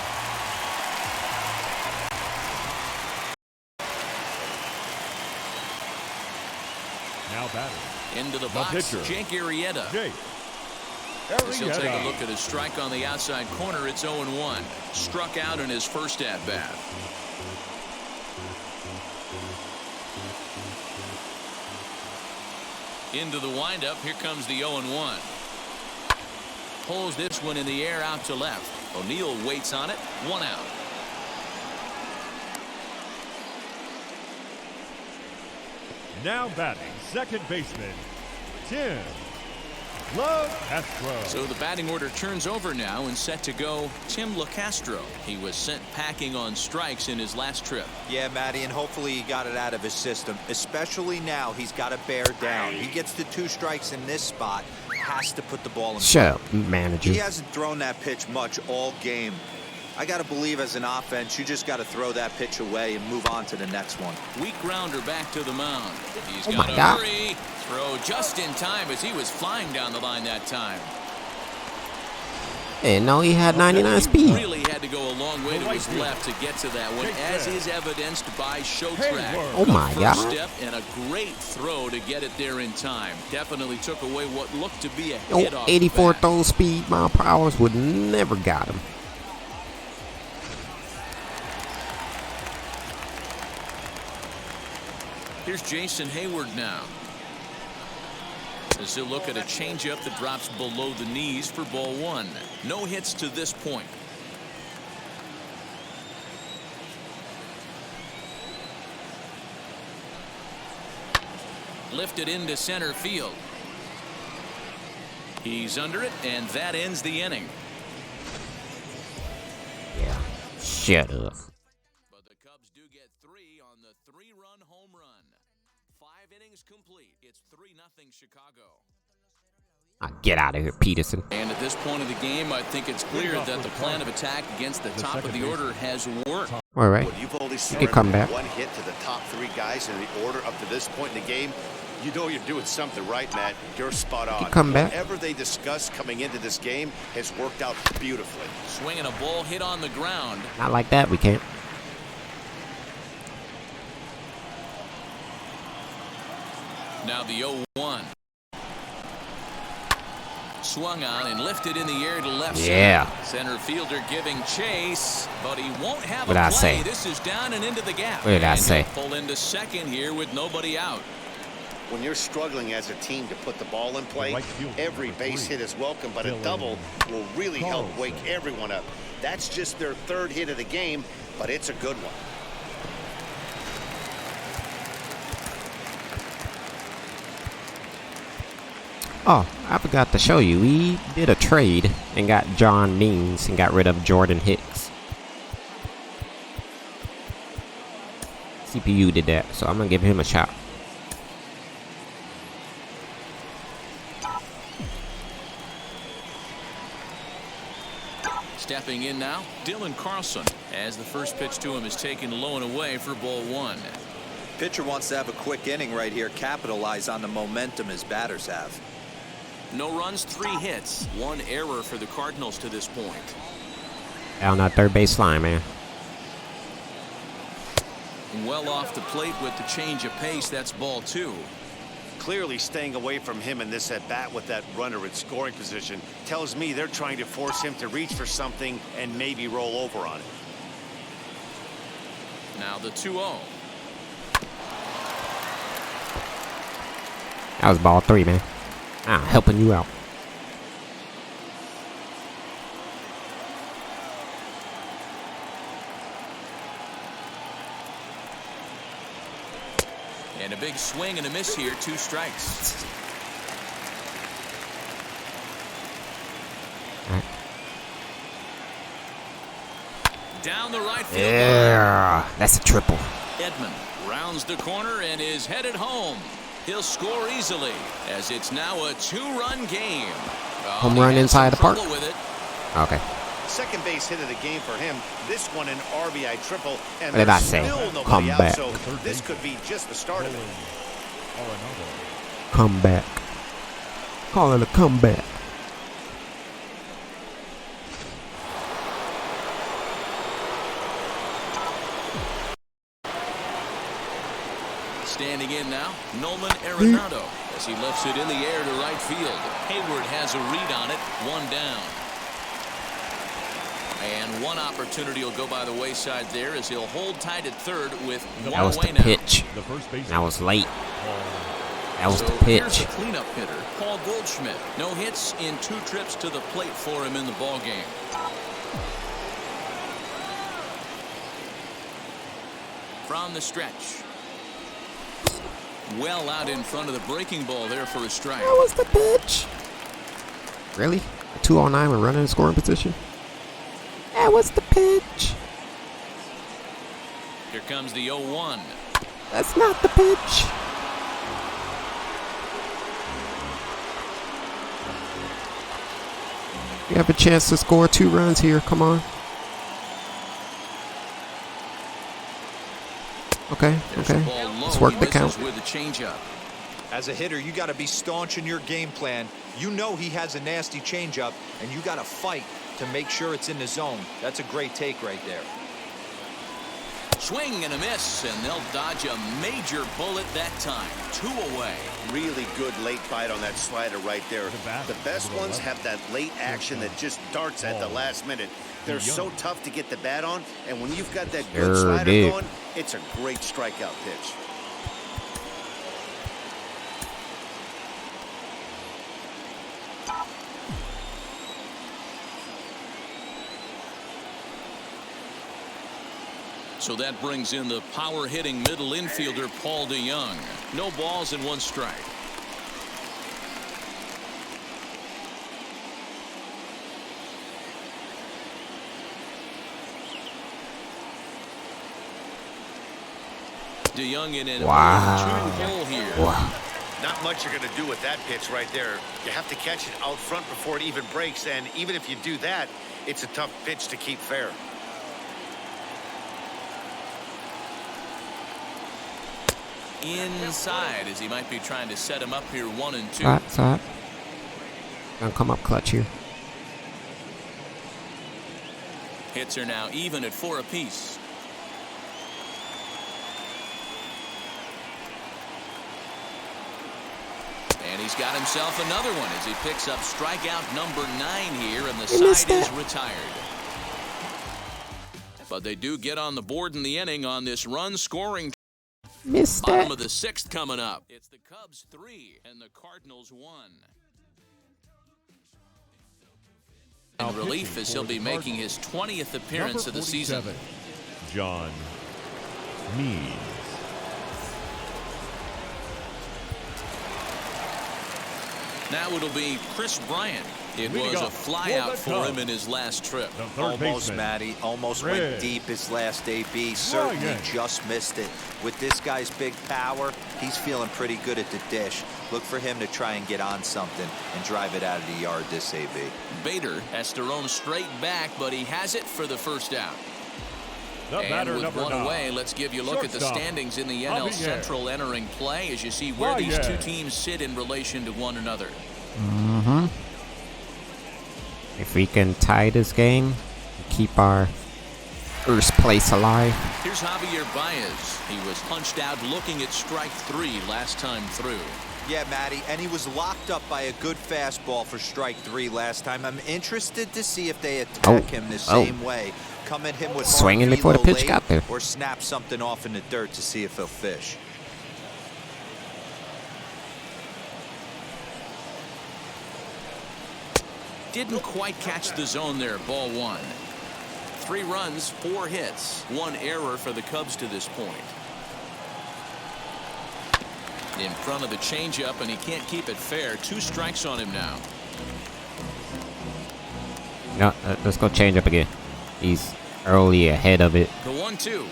Now batting. Into the box, pitcher, Jake Arrieta. As he'll take a look at his strike on the outside corner. It's 0-1. Struck out in his first at-bat. Into the windup. Here comes the 0-1. Pulls this one in the air out to left. O'Neill waits on it. 1 out. Now batting, second baseman, Tim-LouisCardinals. So the batting order turns over now and set to go Tim-LouisCardinals. He was sent packing on strikes in his last trip. Yeah, Matty, and hopefully he got it out of his system. Especially now, he's got to bear down. He gets the 2 strikes in this spot, has to put the ball in. Shut up, manager. He hasn't thrown that pitch much all game. I got to believe as an offense, you just got to throw that pitch away and move on to the next one. Weak grounder back to the mound. He's Oh got my a God. hurry. Throw just in time as he was flying down the line that time. And no, he had 99 He speed. really had to go a long way to his left to get to that one, as is evidenced by Show Track. Oh my First God. step and a great throw to get it there in time. Definitely took away what looked to be a Oh, hit off 84 the bat. throw speed, mile per hour would never got him. Here's Jason Hayward now. As he'll look at a changeup that drops below the knees for ball 1. No hits to this point. Lifted into center field. He's under it, and that ends the inning. Yeah. Shut up. But the Cubs do get 3 on the 3-run home run. 5 innings complete. It's 3-0 Chicago. Get out of here, Peterson. And at this point of the game, I think it's clear that the plan of attack against the top of the order has worked. All right. When you've only You can come back. one hit to the top 3 guys in the order up to this point in the game, you know you're doing something right, Matt. You're spot on. You come back. Whatever they discussed coming into this game has worked out beautifully. Swinging a ball hit on the ground. Not like that, we can't. Now the 0-1. Swung on and lifted in the air to left Yeah. center. Center fielder giving chase, but he won't have What'd a I play. say? This is down and into the gap. What did I And say? he'll pull into second here with nobody out. When you're struggling as a team to put the ball in play, Right fielder, every number base 3, hit is welcome, but a Dylan double will really help Carlson. wake everyone up. That's just their 3rd hit of the game, but it's a good one. Oh, I forgot to show you. We did a trade and got John Means and got rid of Jordan Hicks. CPU did that, so I'm gonna give him a shot. Stepping in now, Dylan Carlson, as the first pitch to him is taken low and away for ball 1. Pitcher wants to have a quick inning right here, capitalize on the momentum his batters have. No runs, 3 hits, 1 error for the Cardinals to this point. Down that third base line, man. Well off the plate with the change of pace. That's ball 2. Clearly staying away from him in this at-bat with that runner in scoring position tells me they're trying to force him to reach for something and maybe roll over on it. Now the 2-0. That was ball 3, man. I'm helping you out. And a big swing and a miss here, 2 strikes. Down the right field. Yeah, that's a triple. Edman rounds the corner and is headed home. He'll score easily as it's now a 2-run game. Home run inside the park. With it. Okay. Second base hit of the game for him. This one an RBI triple, and What did I there's say? still nobody Come out, back. so this could be just the start of it. Come back. Call it a comeback. Standing in now, Nolan Arenado as he lifts it in the air to right field. Hayward has a read on it, 1 down. And one opportunity will go by the wayside there as he'll hold tight at third with 1 That was away the now. pitch. The first baseman. That was late. That was So the here's pitch. the cleanup hitter, Paul Goldschmidt. No hits in 2 trips to the plate for him in the ball game. From the stretch. Well out in front of the breaking ball there for a strike. That was the pitch. Really? A 2-on-9 with running in scoring position? That was the pitch. Here comes the 0-1. That's not the pitch. You have a chance to score 2 runs here. Come on. Okay, There's the okay. ball low. Let's work He the misses count. with a changeup. As a hitter, you got to be staunch in your game plan. You know he has a nasty changeup, and you got to fight to make sure it's in the zone. That's a great take right there. Swing and a miss, and they'll dodge a major bullet that time. 2 away. Really good late bite on that slider right there. The best ones have that late action that just darts at the last minute. They're so tough to get the bat on, and when you've got that good slider going, it's a great strikeout pitch. So that brings in the power-hitting middle infielder, Paul DeYoung. No balls and 1 strike. DeYoung in an 0-2 hole here. Wow. Not much you're going to do with that pitch right there. You have to catch it out front before it even breaks, and even if you do that, it's a tough pitch to keep fair. Inside as he might be trying to set him up here 1-2. Stop. Gonna come up clutch here. Hits are now even at 4 apiece. And he's got himself another one as he picks up strikeout number 9 here, and the side is retired. But they do get on the board in the inning on this run-scoring. Missed Bottom that. of the 6th coming up. It's the Cubs 3 and the Cardinals 1. In relief as he'll be making his 20th appearance of the season. John Means. Now it'll be Chris Bryant. It was a flyout for him in his last trip. Almost, Matty. Almost went deep his last AB. Certainly just missed it. With this guy's big power, he's feeling pretty good at the dish. Look for him to try and get on something and drive it out of the yard this AB. Bader has to roam straight back, but he has it for the first out. And with 1 away, let's give you a look at the standings in the NL Central entering play as you see where these 2 teams sit in relation to one another. Mm-hmm. If we can tie this game, keep our first place alive. Here's Javier Baez. He was punched out looking at strike 3 last time through. Yeah, Matty, and he was locked up by a good fastball for strike 3 last time. I'm interested to see if they attack him the same way. Come at him with swinging before the pitch got there, or snap something off in the dirt to see if he'll fish. Didn't quite catch the zone there. Ball 1. 3 runs, 4 hits, 1 error for the Cubs to this point. In front of the changeup, and he can't keep it fair. 2 strikes on him now. No, let's go change up again. He's early ahead of it. The 1-2.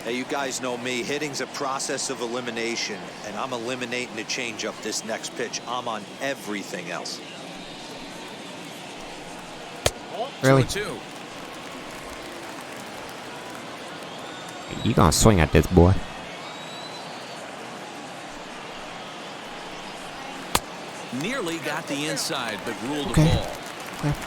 Hey, you guys know me. Hitting's a process of elimination, and I'm eliminating the changeup this next pitch. I'm on everything else. Really? 2-2. You gonna swing at this boy? Nearly got the inside, but ruled Okay. the ball.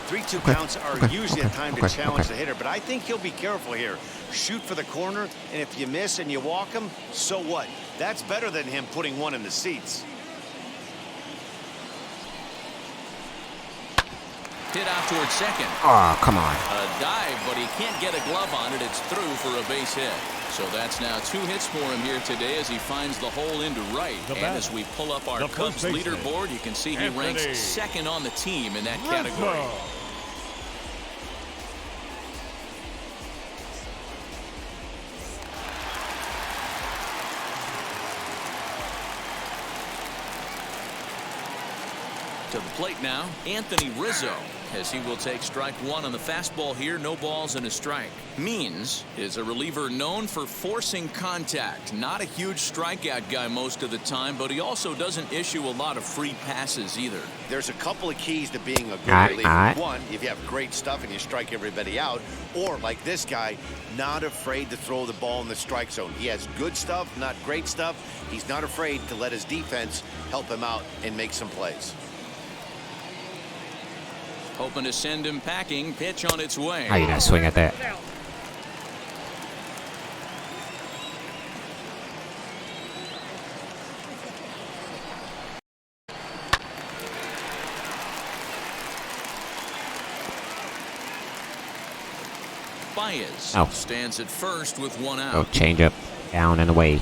3-2 counts are usually a time to challenge the hitter, but I think he'll be careful here. Shoot for the corner, and if you miss and you walk him, so what? That's better than him putting one in the seats. Hit out towards second. Oh, come on. A dive, but he can't get a glove on it. It's through for a base hit. So that's now 2 hits for him here today as he finds the hole into right. And as we pull up our Cubs leaderboard, you can see he ranks second on the team in that category. To the plate now, Anthony Rizzo, as he will take strike 1 on the fastball here. No balls and a strike. Means is a reliever known for forcing contact. Not a huge strikeout guy most of the time, but he also doesn't issue a lot of free passes either. There's a couple of keys to being a good reliever. One, if you have great stuff and you strike everybody out, or like this guy, not afraid to throw the ball in the strike zone. He has good stuff, not great stuff. He's not afraid to let his defense help him out and make some plays. Hoping to send him packing. Pitch on its way. How you gonna swing at that? Baez stands at first with 1 out. Oh, change up, down and away.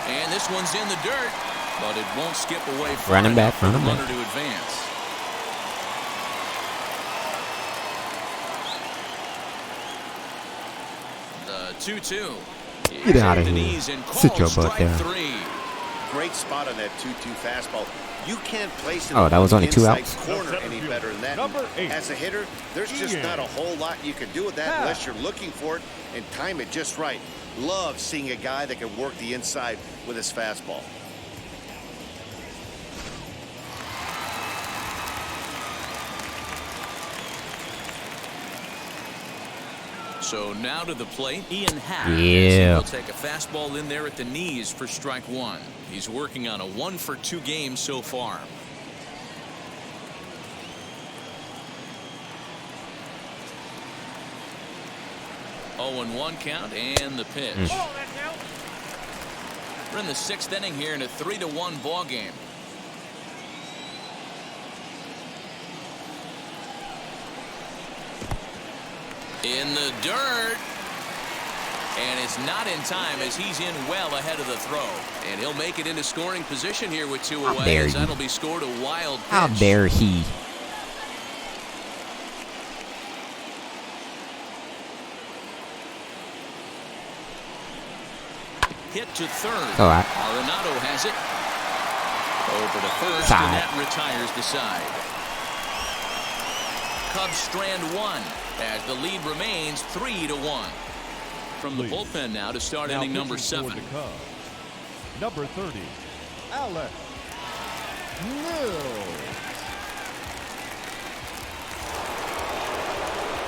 And this one's in the dirt, but it won't skip away. Running back, for the runner to advance. The 2-2. Get out of here. Sit your butt down. 3. Great spot on that 2-2 fastball. You can't place it. Oh, that was only 2 outs. Corner any better than that. As a hitter, there's just not a whole lot you can do with that unless you're looking for it and time it just right. Love seeing a guy that can work the inside with his fastball. So now to the plate, Ian Happ. Yeah. He'll take a fastball in there at the knees for strike 1. He's working on a 1-for-2 game so far. Oh, 0-1 count and the pitch. We're in the 6th inning here in a 3-1 ball game. In the dirt. And it's not in time as he's in well ahead of the throw. And he'll make it into scoring position here with 2 away. As that'll be scored a wild pitch. How dare he? Hit to third. All right. Arenado has it. Over to first, Side. and that retires the side. Cubs strand 1 as the lead remains 3-1. From the bullpen now to start inning number 7. Number 30, Alex Mills.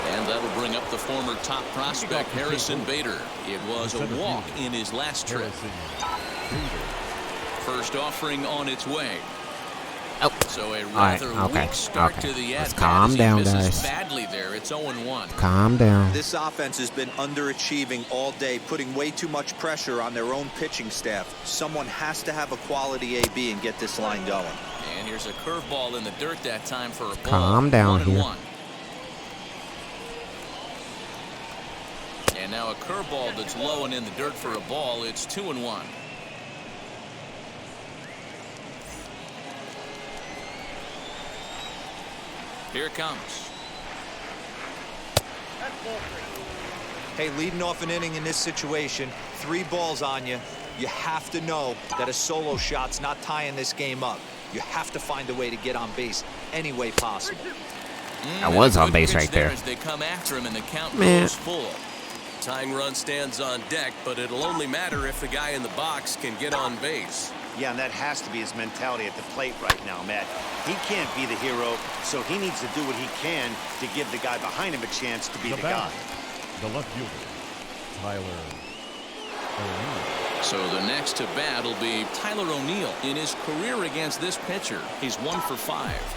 And that'll bring up the former top prospect Harrison Bader. It was a walk in his last trip. First offering on its way. Oh. So a rather weak start to the Let's calm down, guys. Badly there. It's 0-1. Calm down. This offense has been underachieving all day, putting way too much pressure on their own pitching staff. Someone has to have a quality AB and get this line going. And here's a curveball in the dirt that time for a ball. Calm down here. 1-1. And now a curveball that's low and in the dirt for a ball. It's 2-1. Here it comes. Hey, leading off an inning in this situation, 3 balls on you. You have to know that a solo shot's not tying this game up. You have to find a way to get on base any way possible. I was on base right there. As they come after him and the count goes full. Tying run stands on deck, but it'll only matter if the guy in the box can get on base. Yeah, and that has to be his mentality at the plate right now, Matt. He can't be the hero, so he needs to do what he can to give the guy behind him a chance to be the guy. The left fielder, Tyler O'Neill. So the next to bat will be Tyler O'Neill. In his career against this pitcher, he's 1 for 5.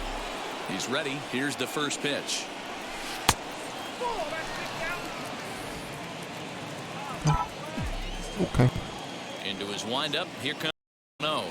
He's ready. Here's the first pitch. Okay. Into his windup. Here comes No.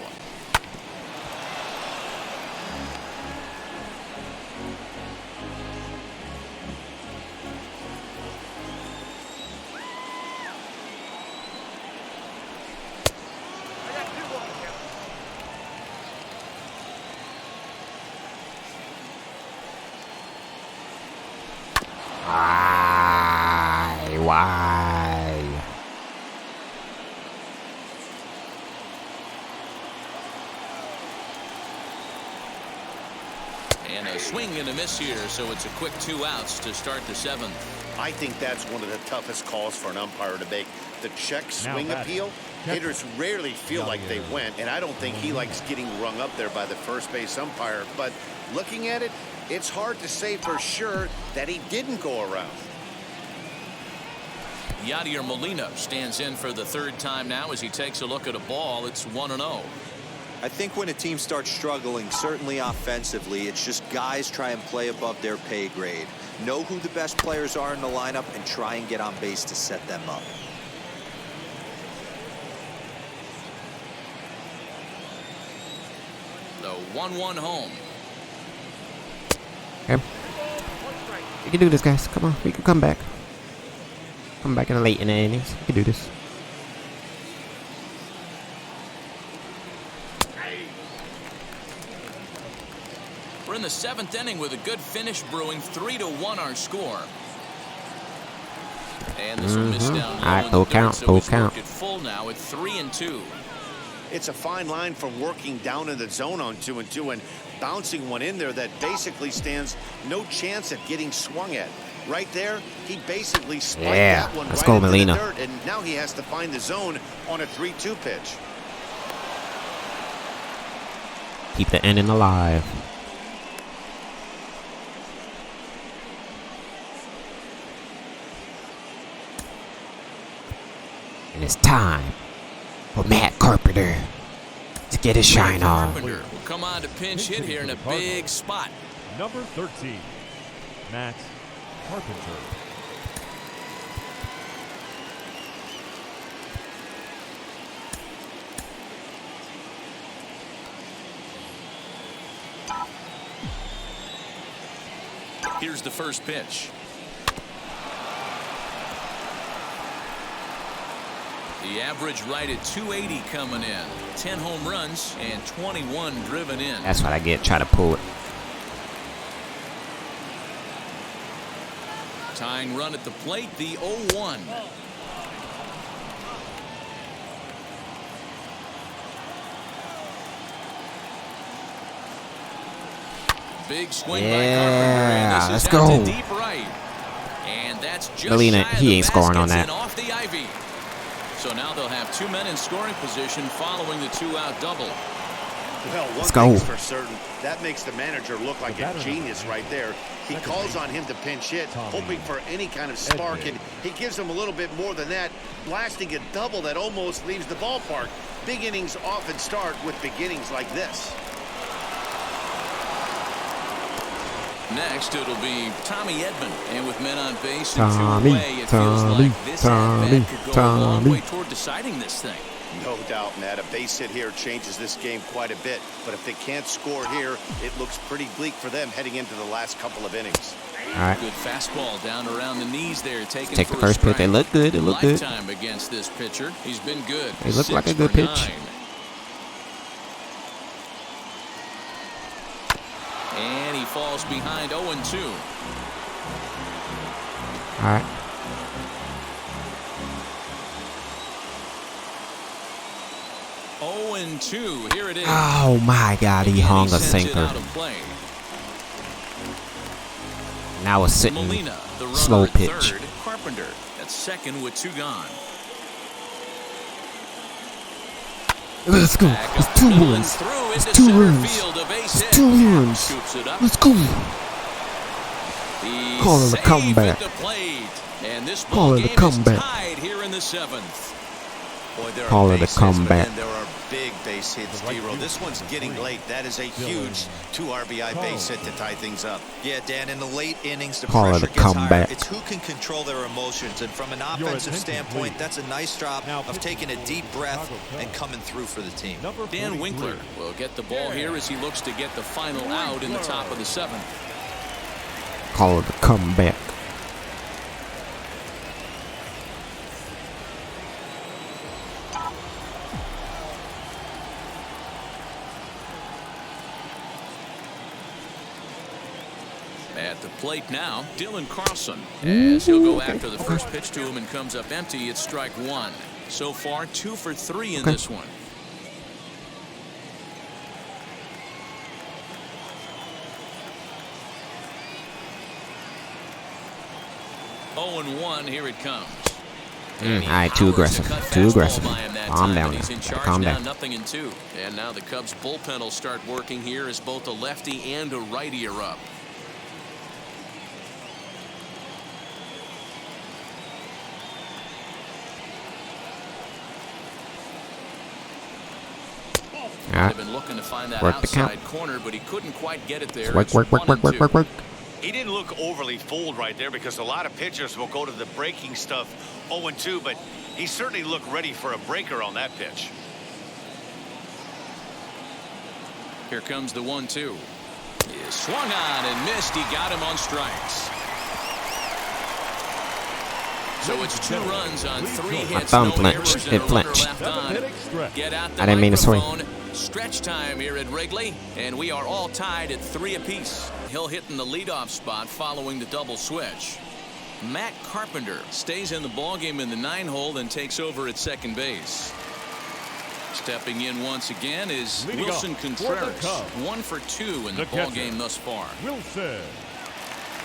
Why? And a swing and a miss here, so it's a quick 2 outs to start the 7th. I think that's one of the toughest calls for an umpire to make. The check swing appeal, hitters rarely feel like they went, and I don't think he likes getting rung up there by the first base umpire. But looking at it, it's hard to say for sure that he didn't go around. Yadier Molina stands in for the 3rd time now as he takes a look at a ball. It's 1-0. I think when a team starts struggling, certainly offensively, it's just guys try and play above their pay grade. Know who the best players are in the lineup and try and get on base to set them up. The 1-1 home. Okay. We can do this, guys. Come on. We can come back. Come back in the late innings. We can do this. We're in the 7th inning with a good finish brewing. 3-1 our score. And this will miss down low. All right, full count, so full count. At full now at 3-2. It's a fine line from working down in the zone on 2-2 and bouncing one in there that basically stands no chance at getting swung at. Right there, he basically spiked that one let's right go, into Molina. the dirt, and now he has to find the zone on a 3-2 pitch. Keep the inning alive. And it's time for Matt Carpenter to get his shine on. Carpenter will come on to pinch hit here in a big spot. Number 13, Matt Carpenter. Here's the first pitch. The average right at 280 coming in. 10 home runs and 21 driven in. That's what I get. Try to pull it. Tying run at the plate, the 0-1. Big swing by Carpenter, and this let's is go. out to deep right. And that's just Molina, shy of he the ain't scoring on baskets that. and off the ivy. So now they'll have 2 men in scoring position following the 2-out double. Well, one Let's go. thing's for certain, that makes the manager look like a genius right there. He calls on him to pinch hit, hoping for any kind of spark, and he gives him a little bit more than that, blasting a double that almost leaves the ballpark. Big innings often start with beginnings like this. Next, it'll be Tommy Edman, and with men on base Tommy, and 2 away, it feels like this at-bat could go a long way toward deciding this thing. No doubt, Matt. A base hit here changes this game quite a bit. But if they can't score here, it looks pretty bleak for them heading into the last couple of innings. All right. Good fastball down around the knees there. Taking Take for the first a strike. pitch. They look good. They look good. Lifetime against this pitcher. He's been good. They look like a 6 good for pitch. 9. And he falls behind 0-2. Alright. Oh, and 2. Here it is. Oh my God, he hung a sinker. Now it's sitting MOLINA, the runner slow at pitch. third. Carpenter at second with 2 gone. Let's go. It's 2 runs. It's 2 runs. It's 2 runs. Let's go. Call it a comeback. And this Call it a comeback. tied here in the 7th. Boy, there Call are it a base hits, comeback. but then there are big base hits, D-Roll. This one's getting late. That is a huge 2 RBI base hit to tie things up. Yeah, Dan, in the late innings, the Call it pressure a gets higher. comeback. It's who can control their emotions. And from an offensive standpoint, that's a nice job of taking a deep breath and coming through for the team. Dan Winkler will get the ball here as he looks to get the final out in the top of the 7th. Call it a comeback. At the plate now, Dylan Carlson, as he'll go after the first pitch to him and comes up empty. It's strike 1. So far, 2 for 3 in this one. Oh, and 1. Here it comes. Alright, too aggressive. Too aggressive. Calm down now. Calm down. Nothing in 2. And now the Cubs bullpen will start working here as both a lefty and a righty are up. They've been looking to find that outside corner, but he couldn't quite get it there. Work. He didn't look overly fooled right there because a lot of pitchers will go to the breaking stuff 0-2, but he certainly looked ready for a breaker on that pitch. Here comes the 1-2. He swung on and missed. He got him on strikes. So it's 2 runs on 3 hits. My thumb flinched. It flinched. I didn't mean to swing. Stretch time here at Wrigley, and we are all tied at 3 apiece. He'll hit in the leadoff spot following the double switch. Matt Carpenter stays in the ballgame in the 9-hole and takes over at second base. Stepping in once again is Wilson Contreras, 1 for 2 in the ballgame thus far. Wilson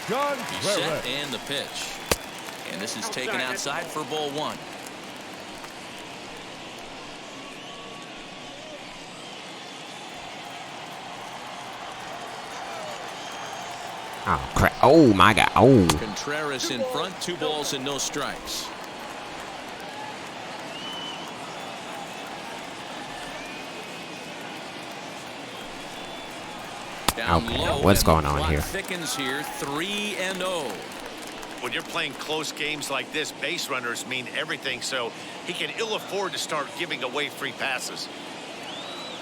He's set and the pitch. And this is taken outside for ball 1. Oh, crap. Oh, my God. Oh. Contreras in front, 2 balls and no strikes. Down low, what's going on here? Thickens here, 3-0. When you're playing close games like this, base runners mean everything, so he can ill afford to start giving away free passes.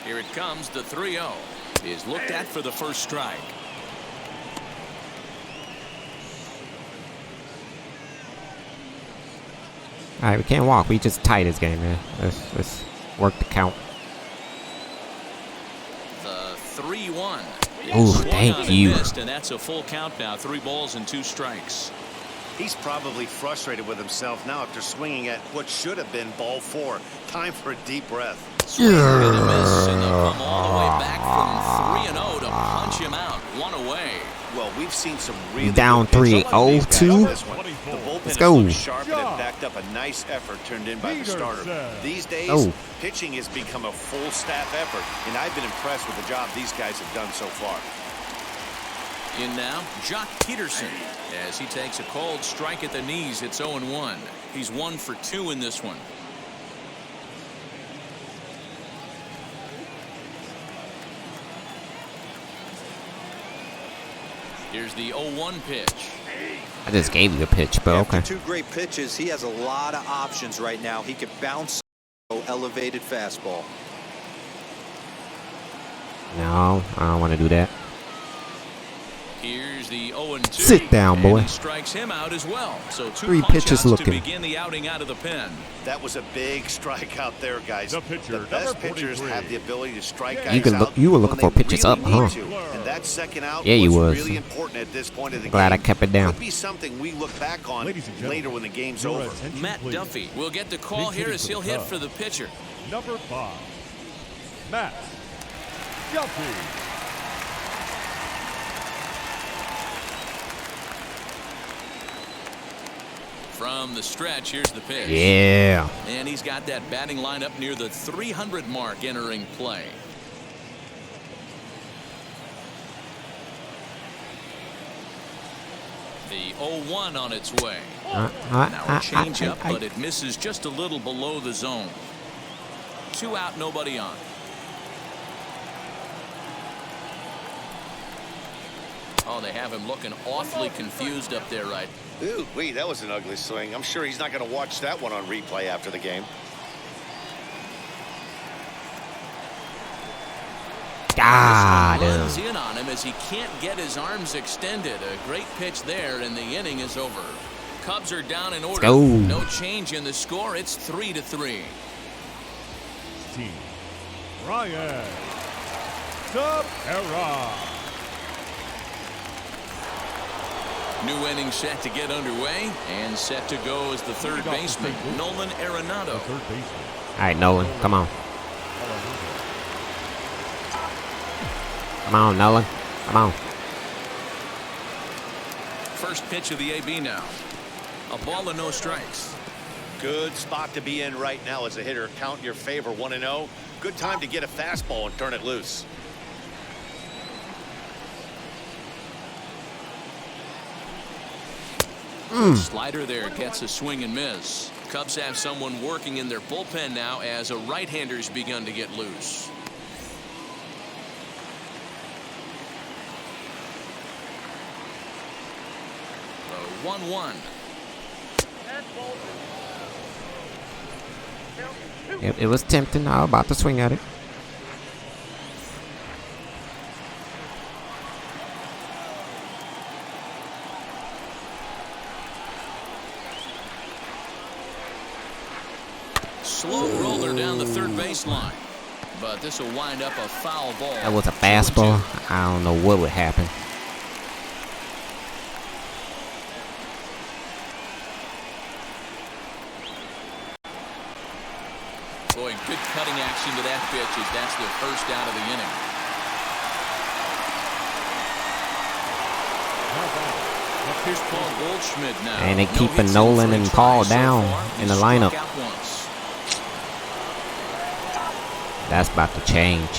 Here it comes, the 3-0 is looked at for the first strike. All right, we can't walk. We just tied this game, man. Let's work the count. The 3-1. Ooh, thank you. Missed, and that's a full count now. 3 balls and 2 strikes. He's probably frustrated with himself now after swinging at what should have been ball 4. Time for a deep breath. Swing and a miss, and they'll come all the way back from 3-0 to punch him out. 1 away. Well, we've seen some really down 3-0-2. Let's go. Sharp and backed up a nice effort turned in by the starter. These days, pitching has become a full staff effort, and I've been impressed with the job these guys have done so far. In now, Jock Peterson, as he takes a cold strike at the knees. It's 0-1. He's 1 for 2 in this one. Here's the 0-1 pitch. I just gave you a pitch, but okay. After 2 great pitches, he has a lot of options right now. He could bounce elevated fastball. No, I don't want to do that. Here's the 0-2. Sit down, boy. And he strikes him out as well. So 2 3 pitches looking. to begin the outing out of the pen. That was a big strike out there, guys. The pitcher, the best number pitchers 43. have the ability to strike guys You can look. out You were looking when for they pitches really up, huh? need to. And that's That second out Yeah, he was. really important at this point of the Glad game. I kept it down. Could be something we look back on later when the game's over. Matt Duffy will get the call here as he'll hit for the pitcher. Number 5, Matt Duffy. From the stretch, here's the pitch. Yeah. And he's got that batting lineup near the 300 mark entering play. The 0-1 on its way. Now a changeup, but it misses just a little below the zone. 2 out, nobody on. Oh, they have him looking awfully confused up there, right? Ooh, wait, that was an ugly swing. I'm sure he's not going to watch that one on replay after the game. Runs in on him as he can't get his arms extended. A great pitch there, and the inning is over. Cubs are down in order. No change in the score. It's 3-3. Team Ryan Tepera. New inning set to get underway, and set to go as the third baseman, Nolan Arenado. All right, Nolan, come on. Come on, Nolan. Come on. First pitch of the AB now. A ball and no strikes. Good spot to be in right now as a hitter. Count in your favor, 1-0. Good time to get a fastball and turn it loose. Slider there gets a swing and miss. Cubs have someone working in their bullpen now as a right-hander's begun to get loose. The 1-1. It was tempting. I was about to swing at it. Slow roller down the third baseline. But this will wind up a foul ball. That was a fastball. I don't know what would happen. Boy, good cutting action to that pitch as that's the first out of the inning. Here's Paul Goldschmidt now. And they keeping Nolan and Paul down in the lineup. That's about to change.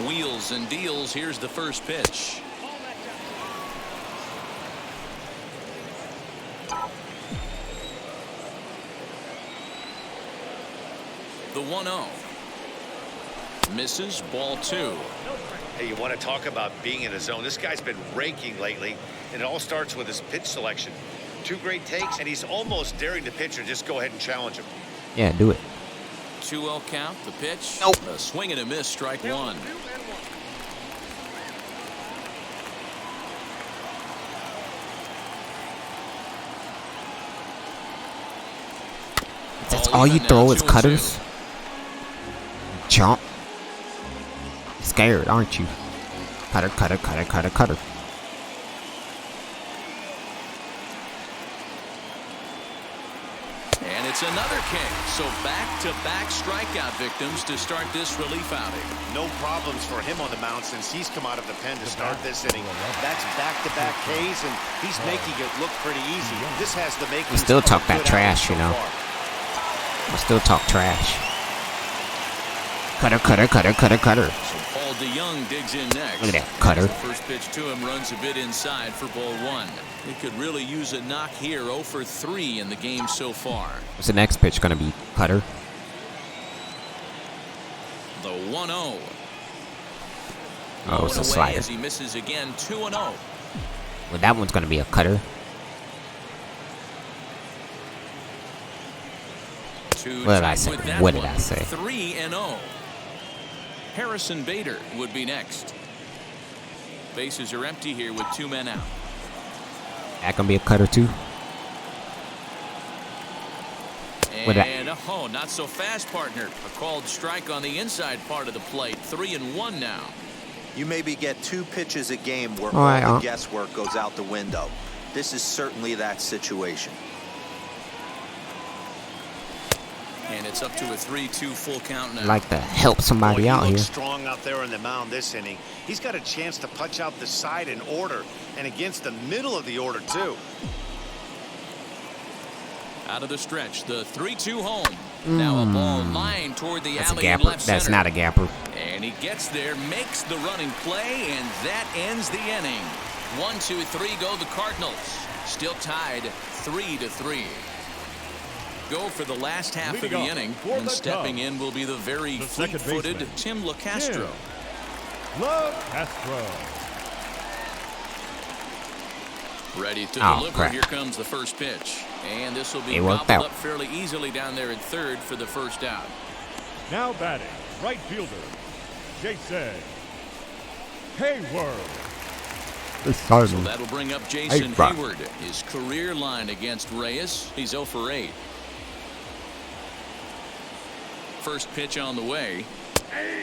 Wheels and deals. Here's the first pitch. The 1-0. Misses, ball 2. Hey, you want to talk about being in a zone? This guy's been raking lately, and it all starts with his pitch selection. 2 great takes, and he's almost daring the pitcher just go ahead and challenge him. Yeah, do it. 2-0 count. The pitch. Nope. A swing and a miss. Strike 1. That's all you throw is cutters? Chomp. Scared, aren't you? Cutter, cutter, cutter, cutter, cutter. And it's another king. So back-to-back strikeout victims to start this relief outing. No problems for him on the mound since he's come out of the pen to start this inning. That's back-to-back Ks, and he's making it look pretty easy. This has the makings. We still of a talk that good trash, outing you know. so far. We still talk trash. Cutter, cutter, cutter, cutter, cutter. So Paul DeYoung digs in next. Look at that cutter. The first pitch to him runs a bit inside for ball 1. He could really use a knock here. 0 for 3 in the game so far. What's the next pitch gonna be? Cutter. The 1-0. Oh, it's a slider. As he misses again. 2-0. Well, that one's gonna be a cutter. What did I say? What did I say? 3-0. Harrison Bader would be next. Bases are empty here with 2 men out. That gonna be a cutter too. And not so fast, partner. A called strike on the inside part of the plate. 3-1 now. You maybe get 2 pitches a game where all the guesswork goes out the window. This is certainly that situation. And it's up to a 3-2 full count now. Like to help somebody out here. Strong out there on the mound this inning. He's got a chance to punch out the side in order and against the middle of the order too. Out of the stretch, the 3-2 home. Now a ball lined toward the alley in left center. That's not a gapper. And he gets there, makes the running play, and that ends the inning. 1, 2, 3 go the Cardinals. Still tied 3-3. Go for the last half of the inning, and stepping in will be the very fleet-footed Tim LaCastro. Ready to deliver. Here comes the first pitch. And this will be gobbled up fairly easily down there at third for the first out. Now batting, right fielder, Jason Hayward. So that'll bring up Jason Hayward. His career line against Reyes. He's 0 for 8. First pitch on the way.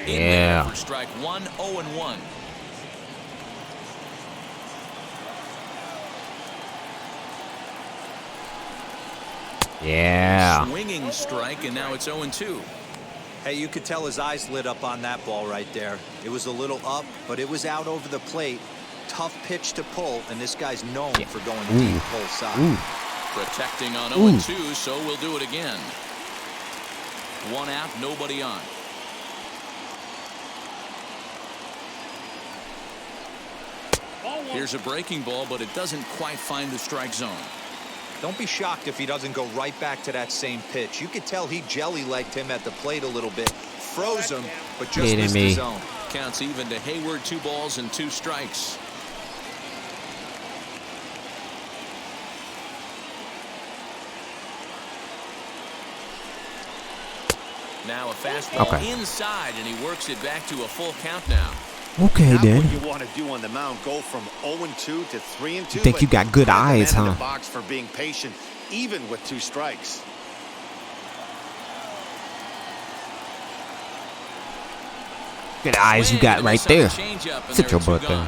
In there for strike 1, 0-1. Yeah. Swinging strike, and now it's 0-2. Hey, you could tell his eyes lit up on that ball right there. It was a little up, but it was out over the plate. Tough pitch to pull, and this guy's known for going deep pull side. Protecting on 0-2, so we'll do it again. 1 out, nobody on. Here's a breaking ball, but it doesn't quite find the strike zone. Don't be shocked if he doesn't go right back to that same pitch. You could tell he jelly-legged him at the plate a little bit. Froze him, but just missed the zone. Counts even to Hayward, 2 balls and 2 strikes. Now a fastball inside, and he works it back to a full count now. Okay, then. What you want to do on the mound, go from 0-2 to 3-2. You think you got good eyes, huh? The box for being patient, even with 2 strikes. Good eyes you got right there. Sit your butt there.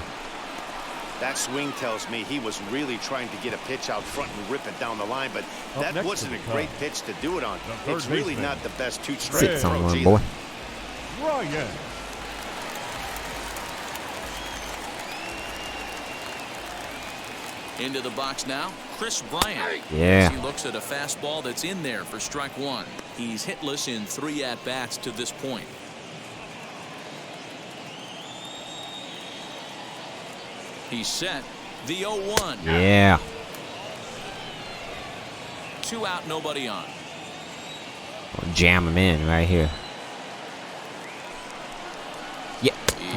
That swing tells me he was really trying to get a pitch out front and rip it down the line, but that wasn't a great pitch to do it on. It's really not the best 2-strike. Sit somewhere, boy. Ryan. Into the box now, Chris Bryant. Yeah. He looks at a fastball that's in there for strike 1. He's hitless in 3 at-bats to this point. He's set. The 0-1. Yeah. 2 out, nobody on. I'll jam him in right here.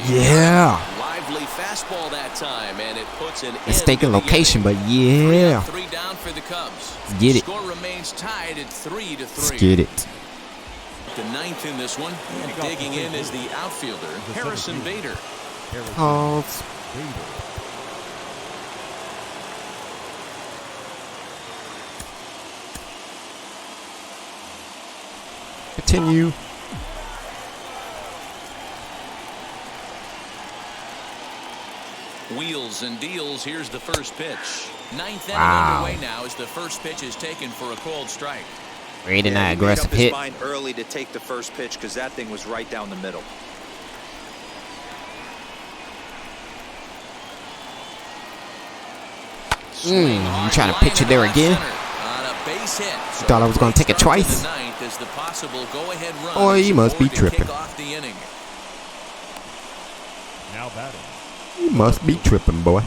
Yeah. Lively fastball that time, and it puts an mistaken location, but yeah. 3 down for the Cubs. Let's get it. Score remains tied at 3-3. Let's get it. The 9th in this one, and digging in is the outfielder, Harrison Bader. Oh. Continue. Wheels and deals. Here's the first pitch. 9th inning underway now as the first pitch is taken for a called strike. Reading that aggressive hit. He made up his mind early to take the first pitch because that thing was right down the middle. I'm trying to pitch it there again. On a base hit. So thought I was going to take it twice. Is the possible go-ahead run. Boy, you must be tripping. Now batting. You must be tripping, boy.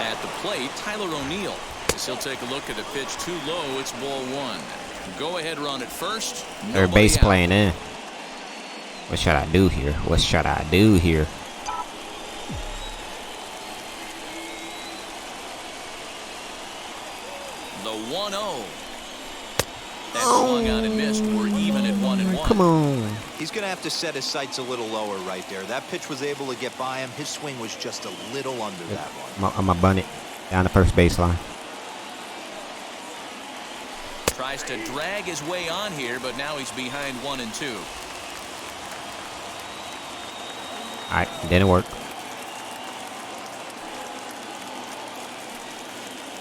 At the plate, Tyler O'Neill. As he'll take a look at a pitch too low. It's ball 1. Go-ahead run at first. Third base playing in. What should I do here? What should I do here? The 1-0. That swung out and missed. We're even at 1-1. Come on. He's going to have to set his sights a little lower right there. That pitch was able to get by him. His swing was just a little under that one. I'm going to bunt it down the first baseline. Tries to drag his way on here, but now he's behind 1-2. All right, didn't work.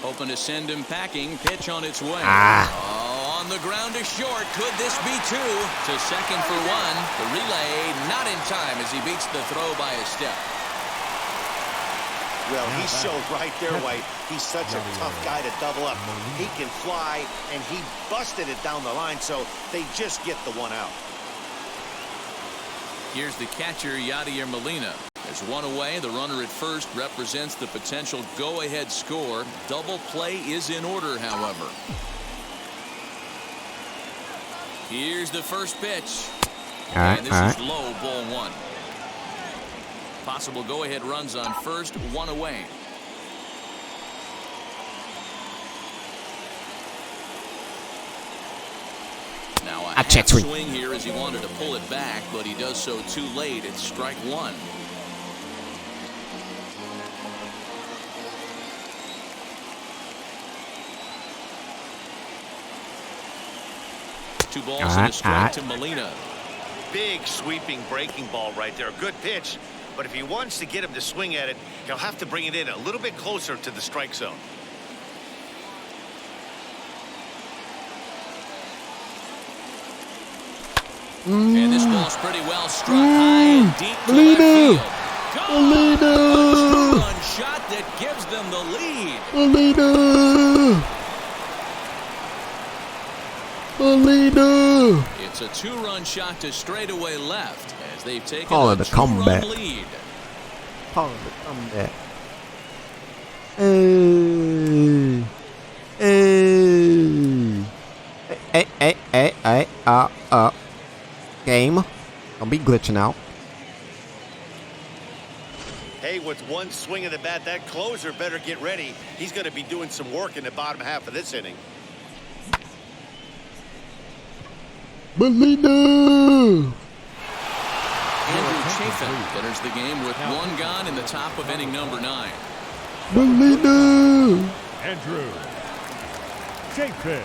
Hoping to send him packing. Pitch on its way. Oh, on the ground to short. Could this be two? To second for one. The relay not in time as he beats the throw by a step. Well, he showed right there why he's such a tough guy to double up. He can fly, and he busted it down the line, so they just get the one out. Here's the catcher, Yadier Molina. There's one away. The runner at first represents the potential go-ahead score. Double play is in order, however. Here's the first pitch. And this is low, ball one. Possible go-ahead runs on first, one away. Now a half swing here as he wanted to pull it back, but he does so too late. It's strike one. Two balls and a strike to Molina. Big sweeping breaking ball right there. Good pitch. But if he wants to get him to swing at it, he'll have to bring it in a little bit closer to the strike zone. And this ball's pretty well struck high and deep to left field. Molina! A two-run shot that gives them the lead. Molina! It's a two-run shot to straightaway left as they've taken Call a it a comeback. lead. Call it a comeback. Hey. Game. Don't be glitching out. Hey, with one swing of the bat, that closer better get ready. He's going to be doing some work in the bottom half of this inning. Molina! Andrew Chafin enters the game with one gone in the top of inning number 9. Molina! Andrew Chafin.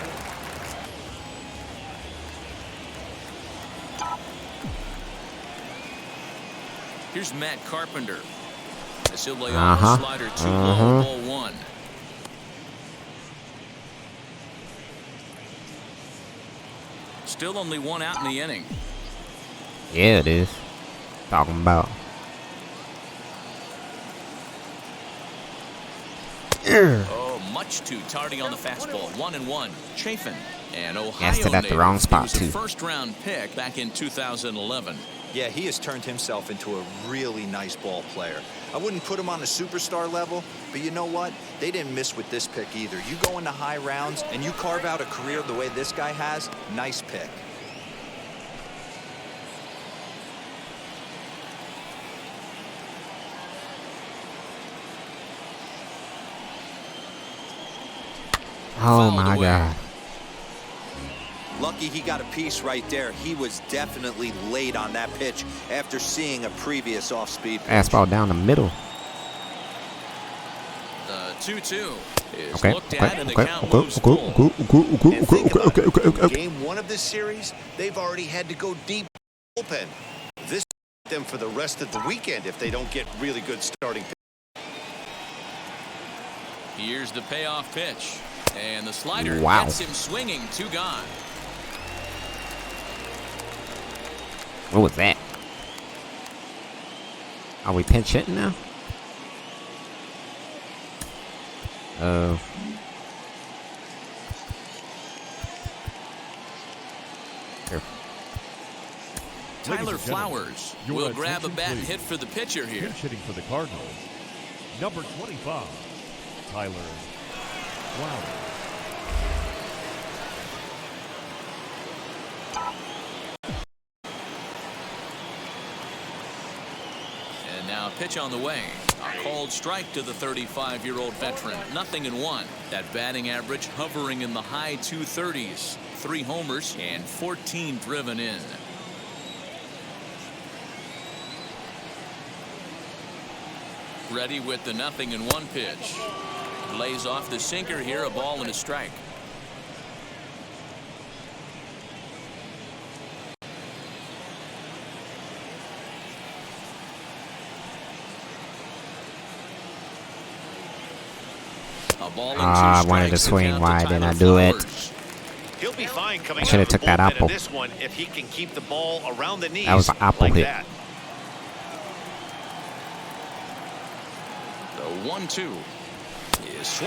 Here's Matt Carpenter. As he'll lay off a slider, 2 low, ball 1. Still only one out in the inning. Yeah, it is. Talking about. Oh, much too tardy on the fastball. 1-1. Chafin, an Ohio Guessed it at the wrong spot, too. too. First-round pick back in 2011. Yeah, he has turned himself into a really nice ball player. I wouldn't put him on a superstar level, but you know what? They didn't miss with this pick either. You go into high rounds and you carve out a career the way this guy has, nice pick. Oh my God. Lucky he got a piece right there. He was definitely late on that pitch after seeing a previous off-speed pitch. Fastball down the middle. The 2-2 is looked at and the count moves full. Game 1 of this series, they've already had to go deep bullpen. This them for the rest of the weekend if they don't get really good starting pitch. Here's the payoff pitch. And the slider Wow. gets him swinging. 2 gone. What was that? Are we pinch hitting now? Here. Tyler Flowers will grab a bat and hit for the pitcher here. Pinch hitting for the Cardinals. Number 25, Tyler Flowers. And now a pitch on the way. A called strike to the 35-year-old veteran. 0-1. That batting average hovering in the high 230s. 3 homers and 14 driven in. Ready with the 0-1 pitch. Lays off the sinker here, a ball and a strike. I wanted to swing. Why didn't I do it? He'll be fine coming I should have took that apple. this one if he can keep the ball around the knees. That was an apple like hit. That. The 1-2.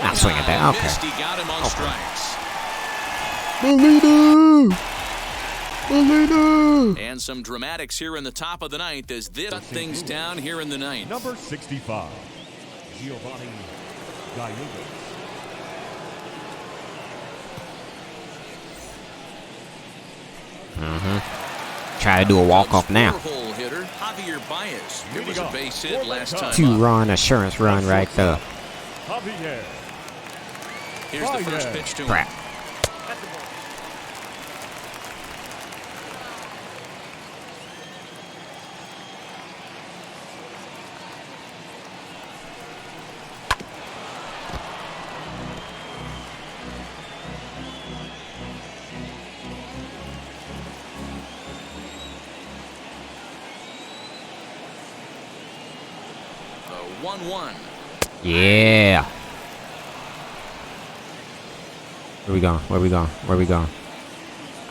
I'll swing at that. Okay. He got him on strikes. MOLINA! And some dramatics here in the top of the ninth as this shut things down here in the ninth. Number 65, Giovanni Gallegos. Try to do a walk-off now. Four-hole hitter, Javier Baez. It was a base hit last time. 2-run assurance run right there. Javier. Here's the first pitch to him. Crap. The 1-1. Yeah. Where we going? Where we going? Where we going?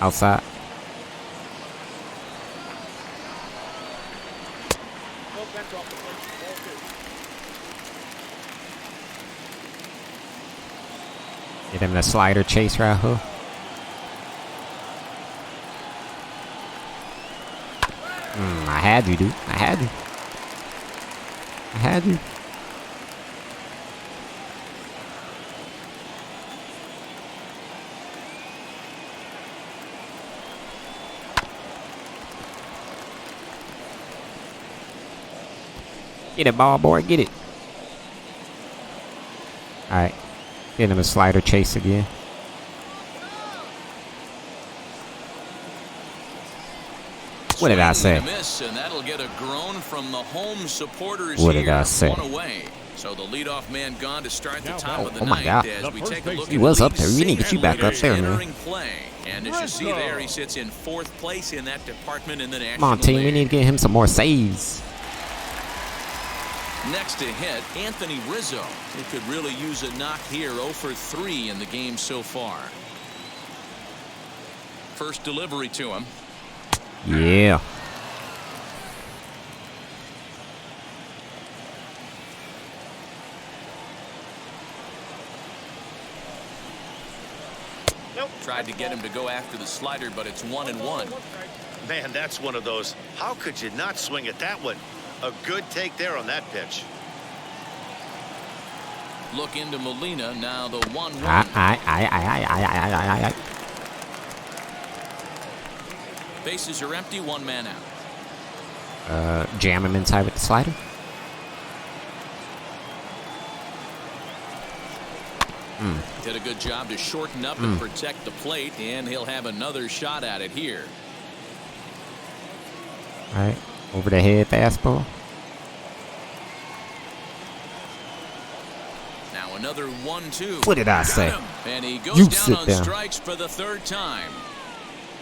Outside. Get him the slider chase right here. I had to, dude. I had to. I had to. Get it, ball boy. Get it. Alright. Get him a slider chase again. What did I say? Miss, and that'll get a groan from the home supporters. What did I say? One away. So the leadoff man gone to start the top of the oh my ninth God. as we take a look He at was the up there. We need to get you back up there, man. entering play. And as you see there, he sits in fourth place in that department in the National Come on, team. We League. need to get him some more saves. Next to hit, Anthony Rizzo. He could really use a knock here. 0 for 3 in the game so far. First delivery to him. Yeah. Tried to get him to go after the slider, but it's 1-1. Man, that's one of those. How could you not swing at that one? A good take there on that pitch. Look into Molina now. The 1-1. Bases are empty. One man out. Jam him inside with the slider. Did a good job to shorten up and protect the plate, and he'll have another shot at it here. All right, over the head fastball. Now another 1-2. What did I say? And he goes You down sit on down. strikes for the third time.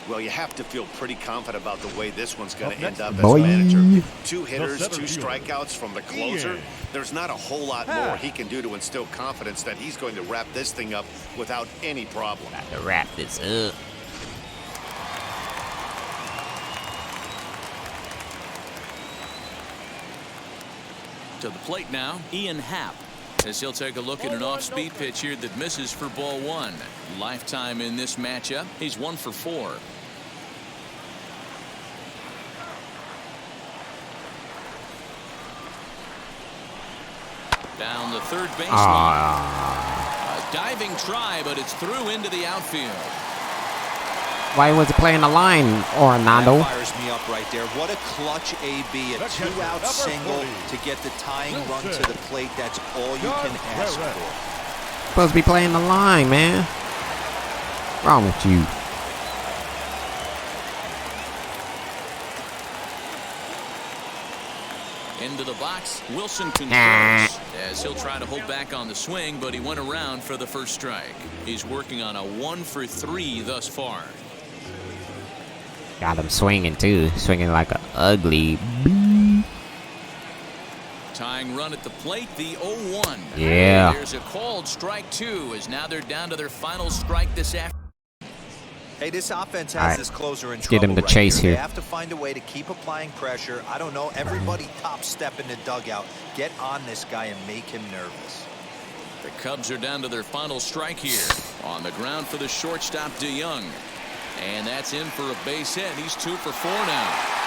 Well, you have to feel pretty confident about the way this one's going to end up as Boy. a manager. 2 hitters, The 2 center fielder. strikeouts from the closer. There's not a whole lot more he can do to instill confidence that he's going to wrap this thing up without any problem. To wrap this up. To the plate now, Ian Happ. As he'll take a look at an off-speed pitch here that misses for ball 1. Lifetime in this matchup, he's 1 for 4. Down the third baseline. A diving try, but it's through into the outfield. Why was he playing the line, Orlando? That fires me up right there. What a clutch AB, a 2-out single to get the tying run to the plate. That's all you can ask for. Supposed to be playing the line, man. Wrong with you? Into the box, Wilson controls as he'll try to hold back on the swing, but he went around for the first strike. He's working on a 1 for 3 thus far. Got him swinging too, swinging like a ugly. Time Tying run at the plate, the 0-1. Yeah. There's a called strike 2 as now they're down to their final strike this afternoon. Hey, this offense has this closer in trouble. Get him to chase here. They have to find a way to keep applying pressure. I don't know. Everybody top step in the dugout. Get on this guy and make him nervous. The Cubs are down to their final strike here. On the ground for the shortstop, DeYoung. And that's in for a base hit. He's 2 for 4 now.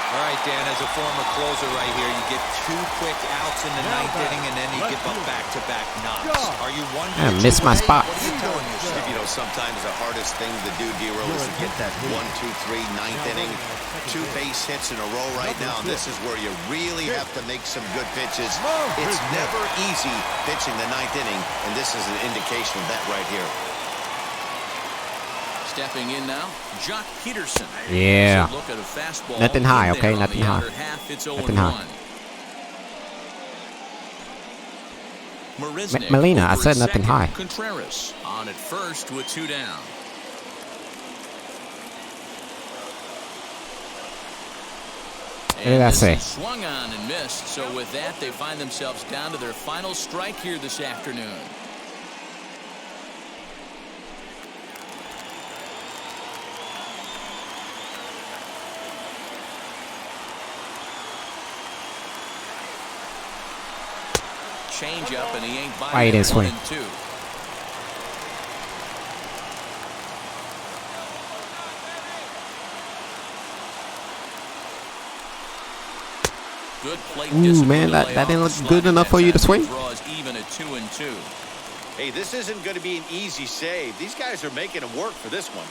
All right, Dan, as a former closer right here, you get 2 quick outs in the 9th inning, and then you give up back-to-back knocks. Are you wondering? I missed my spot. What are you telling yourself? You know, sometimes the hardest thing to do, D-Row, is to get that 1, 2, 3, 9th inning. 2 base hits in a row right now. This is where you really have to make some good pitches. It's never easy pitching the 9th inning, and this is an indication of that right here. Stepping in now, Jock Peterson. Yeah. Look at a fastball. Nothing high, okay? Nothing high. Nothing high. MOLINA, I said nothing high. Contreras on at first with 2 down. What did I say? Swung on and missed. So with that, they find themselves down to their final strike here this afternoon. Change up, and he ain't by. Why he didn't swing? 1-2. Good plate. Ooh, man, that didn't look good enough for you to swing. Draws even at 2-2. Hey, this isn't going to be an easy save. These guys are making him work for this one.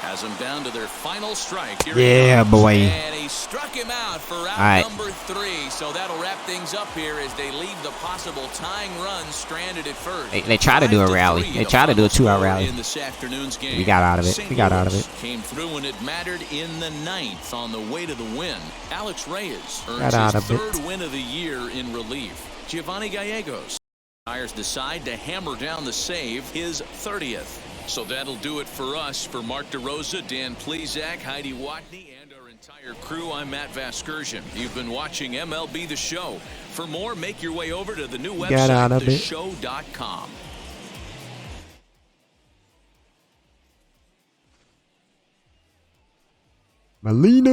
Has them down to their final strike. Here Yeah, boy. And he struck him out for out number 3. So that'll wrap things up here as they leave the possible tying run stranded at first. They try to do a rally. They try to do a 2-out rally. In this afternoon's game. We got out of it. We got out of it. Came through when it mattered in the 9th on the way to the win. Alex Reyes earns his 3rd win of the year in relief. Giovanni Gallegos hires the side to hammer down the save, his 30th. So that'll do it for us. For Mark DeRosa, Dan Plesac, Heidi Watney, and our entire crew, I'm Matt Vasgersian. You've been watching MLB The Show. For more, make your way over to the new website, theshow.com. MOLINA.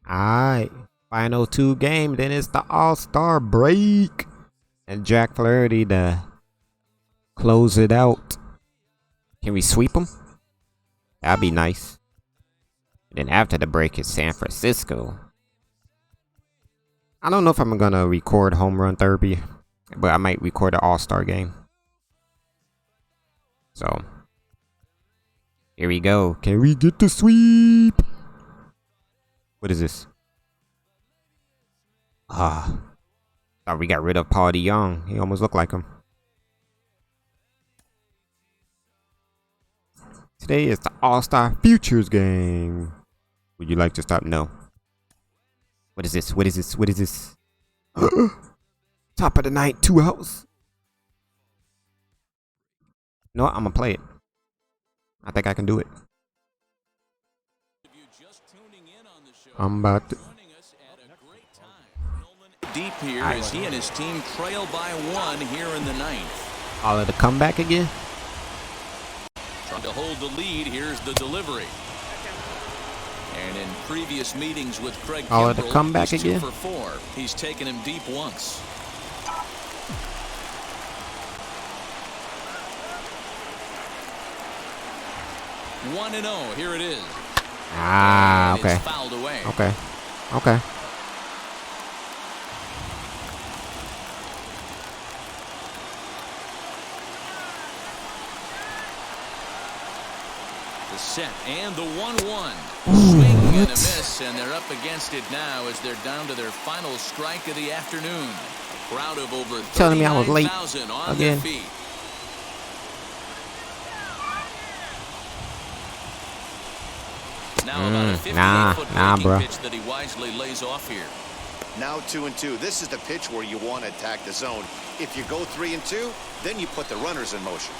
Alright. Final 2 game. Then it's the All-Star break. And Jack Flaherty to close it out. Can we sweep them? That'd be nice. Then after the break is San Francisco. I don't know if I'm gonna record Home Run Derby, but I might record the All-Star game. So here we go. Can we get the sweep? What is this? Thought we got rid of Paul DeYoung. He almost looked like him. Today is the All-Star Futures game. Would you like to stop? No. What is this? What is this? What is this? Top of the night, 2 outs. You know what? I'm going to play it. I think I can do it. I'm about to. Deep here as he and his team trail by 1 here in the 9th. All of the comeback again? Trying to hold the lead. Here's the delivery. And in previous meetings with Craig All of the comeback he's 2 again? for 4. He's taken him deep once. One and 0. Here it is. Okay. It's fouled away. Okay. Okay. Set and the 1-1. Swing and a miss, and they're up against it now as they're down to their final strike of the afternoon. A crowd of over 39,000 on their feet. Now about a 58-foot breaking pitch that he wisely lays off here. Now 2-2. This is the pitch where you want to attack the zone. If you go 3-2, then you put the runners in motion.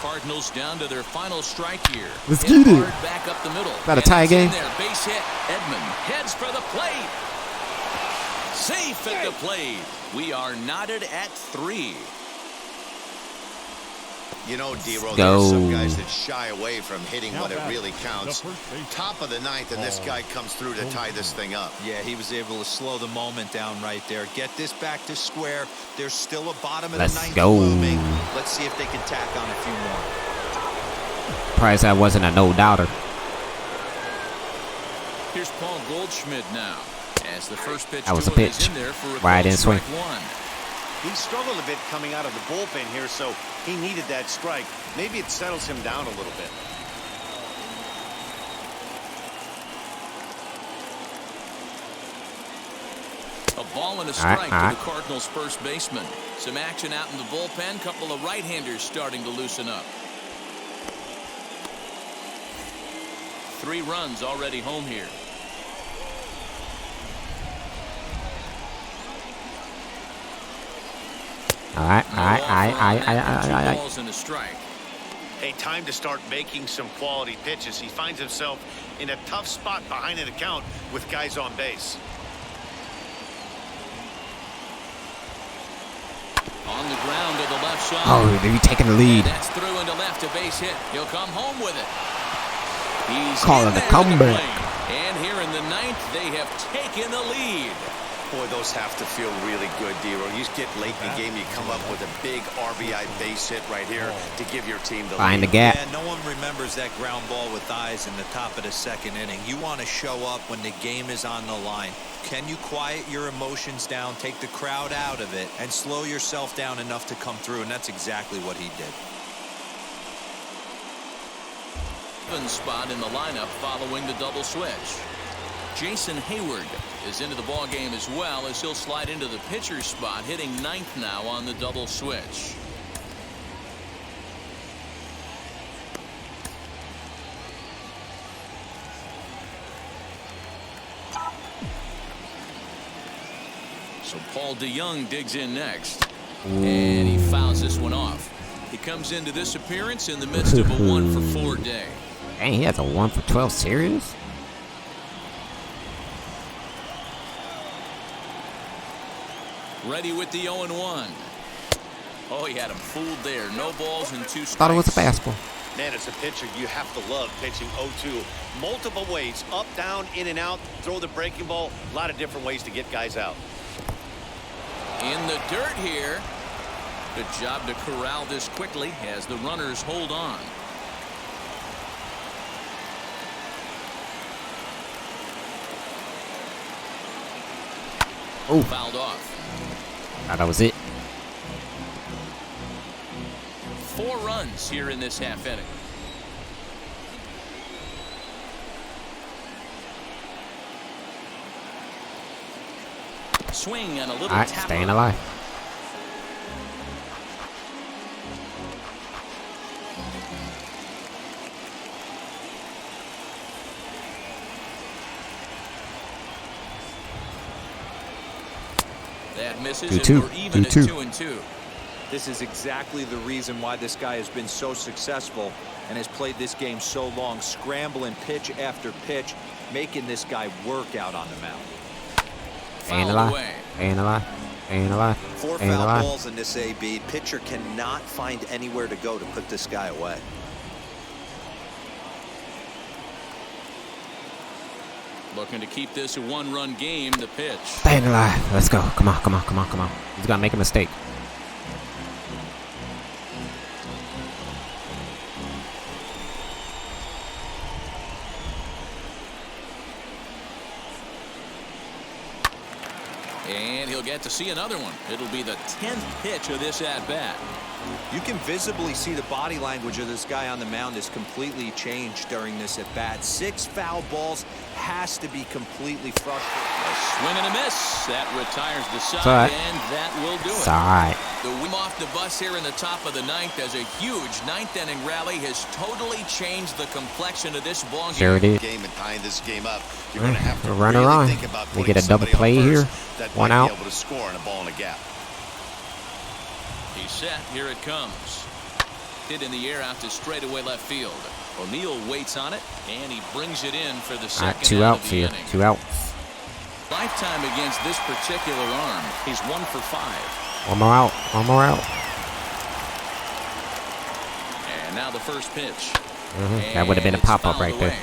Cardinals down to their final strike here. Let's get it. Back up the middle. Got a tie game. There, base hit. Edman heads for the plate. Safe at the plate. We are knotted at 3. You know, D-Row, there are some guys that shy away from hitting when it really counts. Top of the 9th, and this guy comes through to tie this thing up. Yeah, he was able to slow the moment down right there. Get this back to square. There's still a bottom of the 9th looming. Let's see if they can tack on a few more. Surprised that wasn't a no-doubter. Here's Paul Goldschmidt now. As the first pitch that was a pitch. In there for why I didn't swing. He struggled a bit coming out of the bullpen here, so he needed that strike. Maybe it settles him down a little bit. A ball and a strike to the Cardinals' first baseman. Some action out in the bullpen. Couple of right-handers starting to loosen up. 3 runs already home here. All right. Balls and a strike. Hey, time to start making some quality pitches. He finds himself in a tough spot behind an account with guys on base. On the ground to the left side. Oh, they're taking the lead. And that's through into left, a base hit. He'll come home with it. He's calling the comeback. And here in the 9th, they have taken the lead. Boy, those have to feel really good, D-Row. You just get late in the game, you come up with a big RBI base hit right here to give your team the lead. Find the gap. Yeah, no one remembers that ground ball with eyes in the top of the 2nd inning. You want to show up when the game is on the line. Can you quiet your emotions down, take the crowd out of it, and slow yourself down enough to come through? And that's exactly what he did. Spot in the lineup following the double switch. Jason Hayward is into the ball game as well, as he'll slide into the pitcher's spot, hitting 9th now on the double switch. So Paul DeYoung digs in next. And he fouls this one off. He comes into this appearance in the midst of a 1-for-4 day. Dang, he has a 1-for-12 series? Ready with the 0-1. Oh, he had him fooled there. No balls and 2 strikes. Thought it was a fastball. Man, as a pitcher, you have to love pitching 0-2. Multiple ways, up, down, in and out, throw the breaking ball. A lot of different ways to get guys out. In the dirt here. Good job to corral this quickly as the runners hold on. Oh, fouled off. That was it. 4 runs here in this half inning. Swing and a little tap. Staying alive. That misses, and we're even at 2-2. This is exactly the reason why this guy has been so successful and has played this game so long, scrambling pitch after pitch, making this guy work out on the mound. Staying alive. Staying alive. Staying alive. 4 foul balls in this AB. Pitcher cannot find anywhere to go to put this guy away. Looking to keep this a 1-run game. The pitch. Staying alive. Let's go. Come on, come on, come on, come on. He's got to make a mistake. And he'll get to see another one. It'll be the 10th pitch of this at-bat. You can visibly see the body language of this guy on the mound is completely changed during this at-bat. 6 foul balls, has to be completely frustrated. A swing and a miss. That retires the side, and that will do it. It's all right. The win off the bus here in the top of the 9th as a huge 9th-inning rally has totally changed the complexion of this ball game. Sure did. Game and tying this game up. You're going to have to Runner really on. think about We get a double somebody play on here. first that One might out. be able to score in a ball in a gap. He's set. Here it comes. Hit in the air out to straightaway left field. O'Neill waits on it, and he brings it in for the second two out outs of the here. inning. 2 outs. Lifetime against this particular arm. He's 1 for 5. One more out. One more out. And now the first pitch. That would have been a pop-up right there.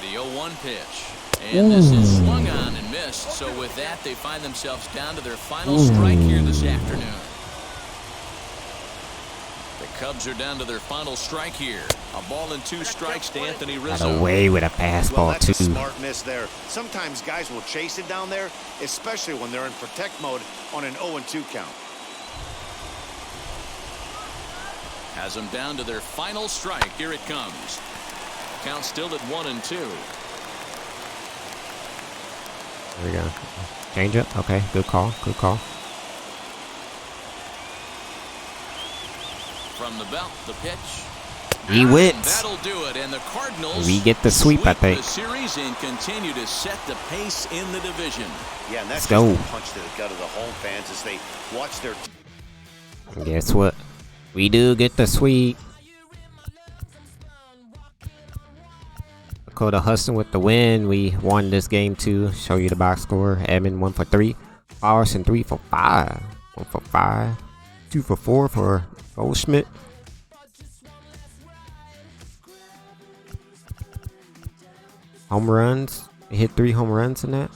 The 0-1 pitch. And this is swung on and missed. So with that, they find themselves down to their final strike here this afternoon. The Cubs are down to their final strike here. A ball and 2 strikes to Anthony Rizzo. Got away with a fastball, Well, that's too. a smart miss there. Sometimes guys will chase it down there, especially when they're in protect mode on an 0-2 count. Has them down to their final strike. Here it comes. Count still at 1-2. There we go. Change it. Okay, good call. Good call. From the belt, the pitch. He wins. That'll do it, and the Cardinals We get the sweep, I think. the series and continue to set the pace in the division. Yeah, and that's Let's go. just a punch to the gut of the home fans as they watch their. Guess what? We do get the sweep. Dakota Hudson with the win. We won this game too. Show you the box score. Edmund 1 for 3. Paulson 3 for 5. 1 for 5. 2 for 4 for Goldschmidt. Home runs. They hit 3 home runs in that.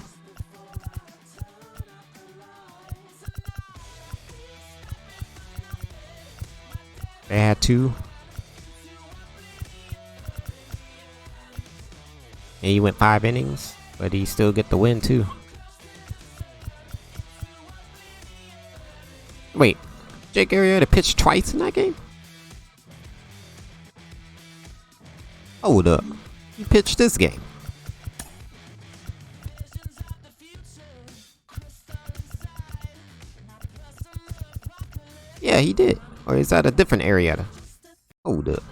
They had 2. And he went 5 innings, but he still get the win too. Wait, Jake Arrieta pitched twice in that game? Hold up, he pitched this game. Yeah, he did. Or is that a different Arrieta? Hold up.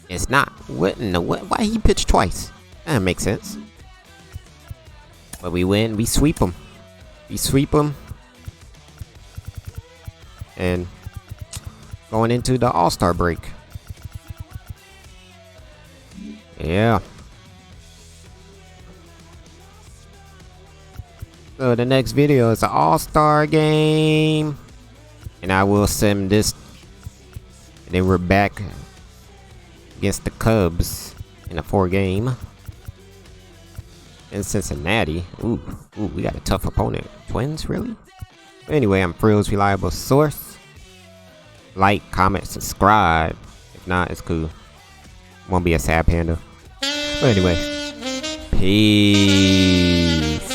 It's not. What in the what? Why he pitched twice? That makes sense. But we win. We sweep them. We sweep them. And going into the All-Star break. Yeah. So the next video is an All-Star game. And I will send this. And then we're back against the Cubs in a 4-game in Cincinnati. Ooh, we got a tough opponent. Twins, really? Anyway, I'm Frill's reliable source. Like, comment, subscribe. If not, it's cool. Won't be a sad panda. But anyway, peace.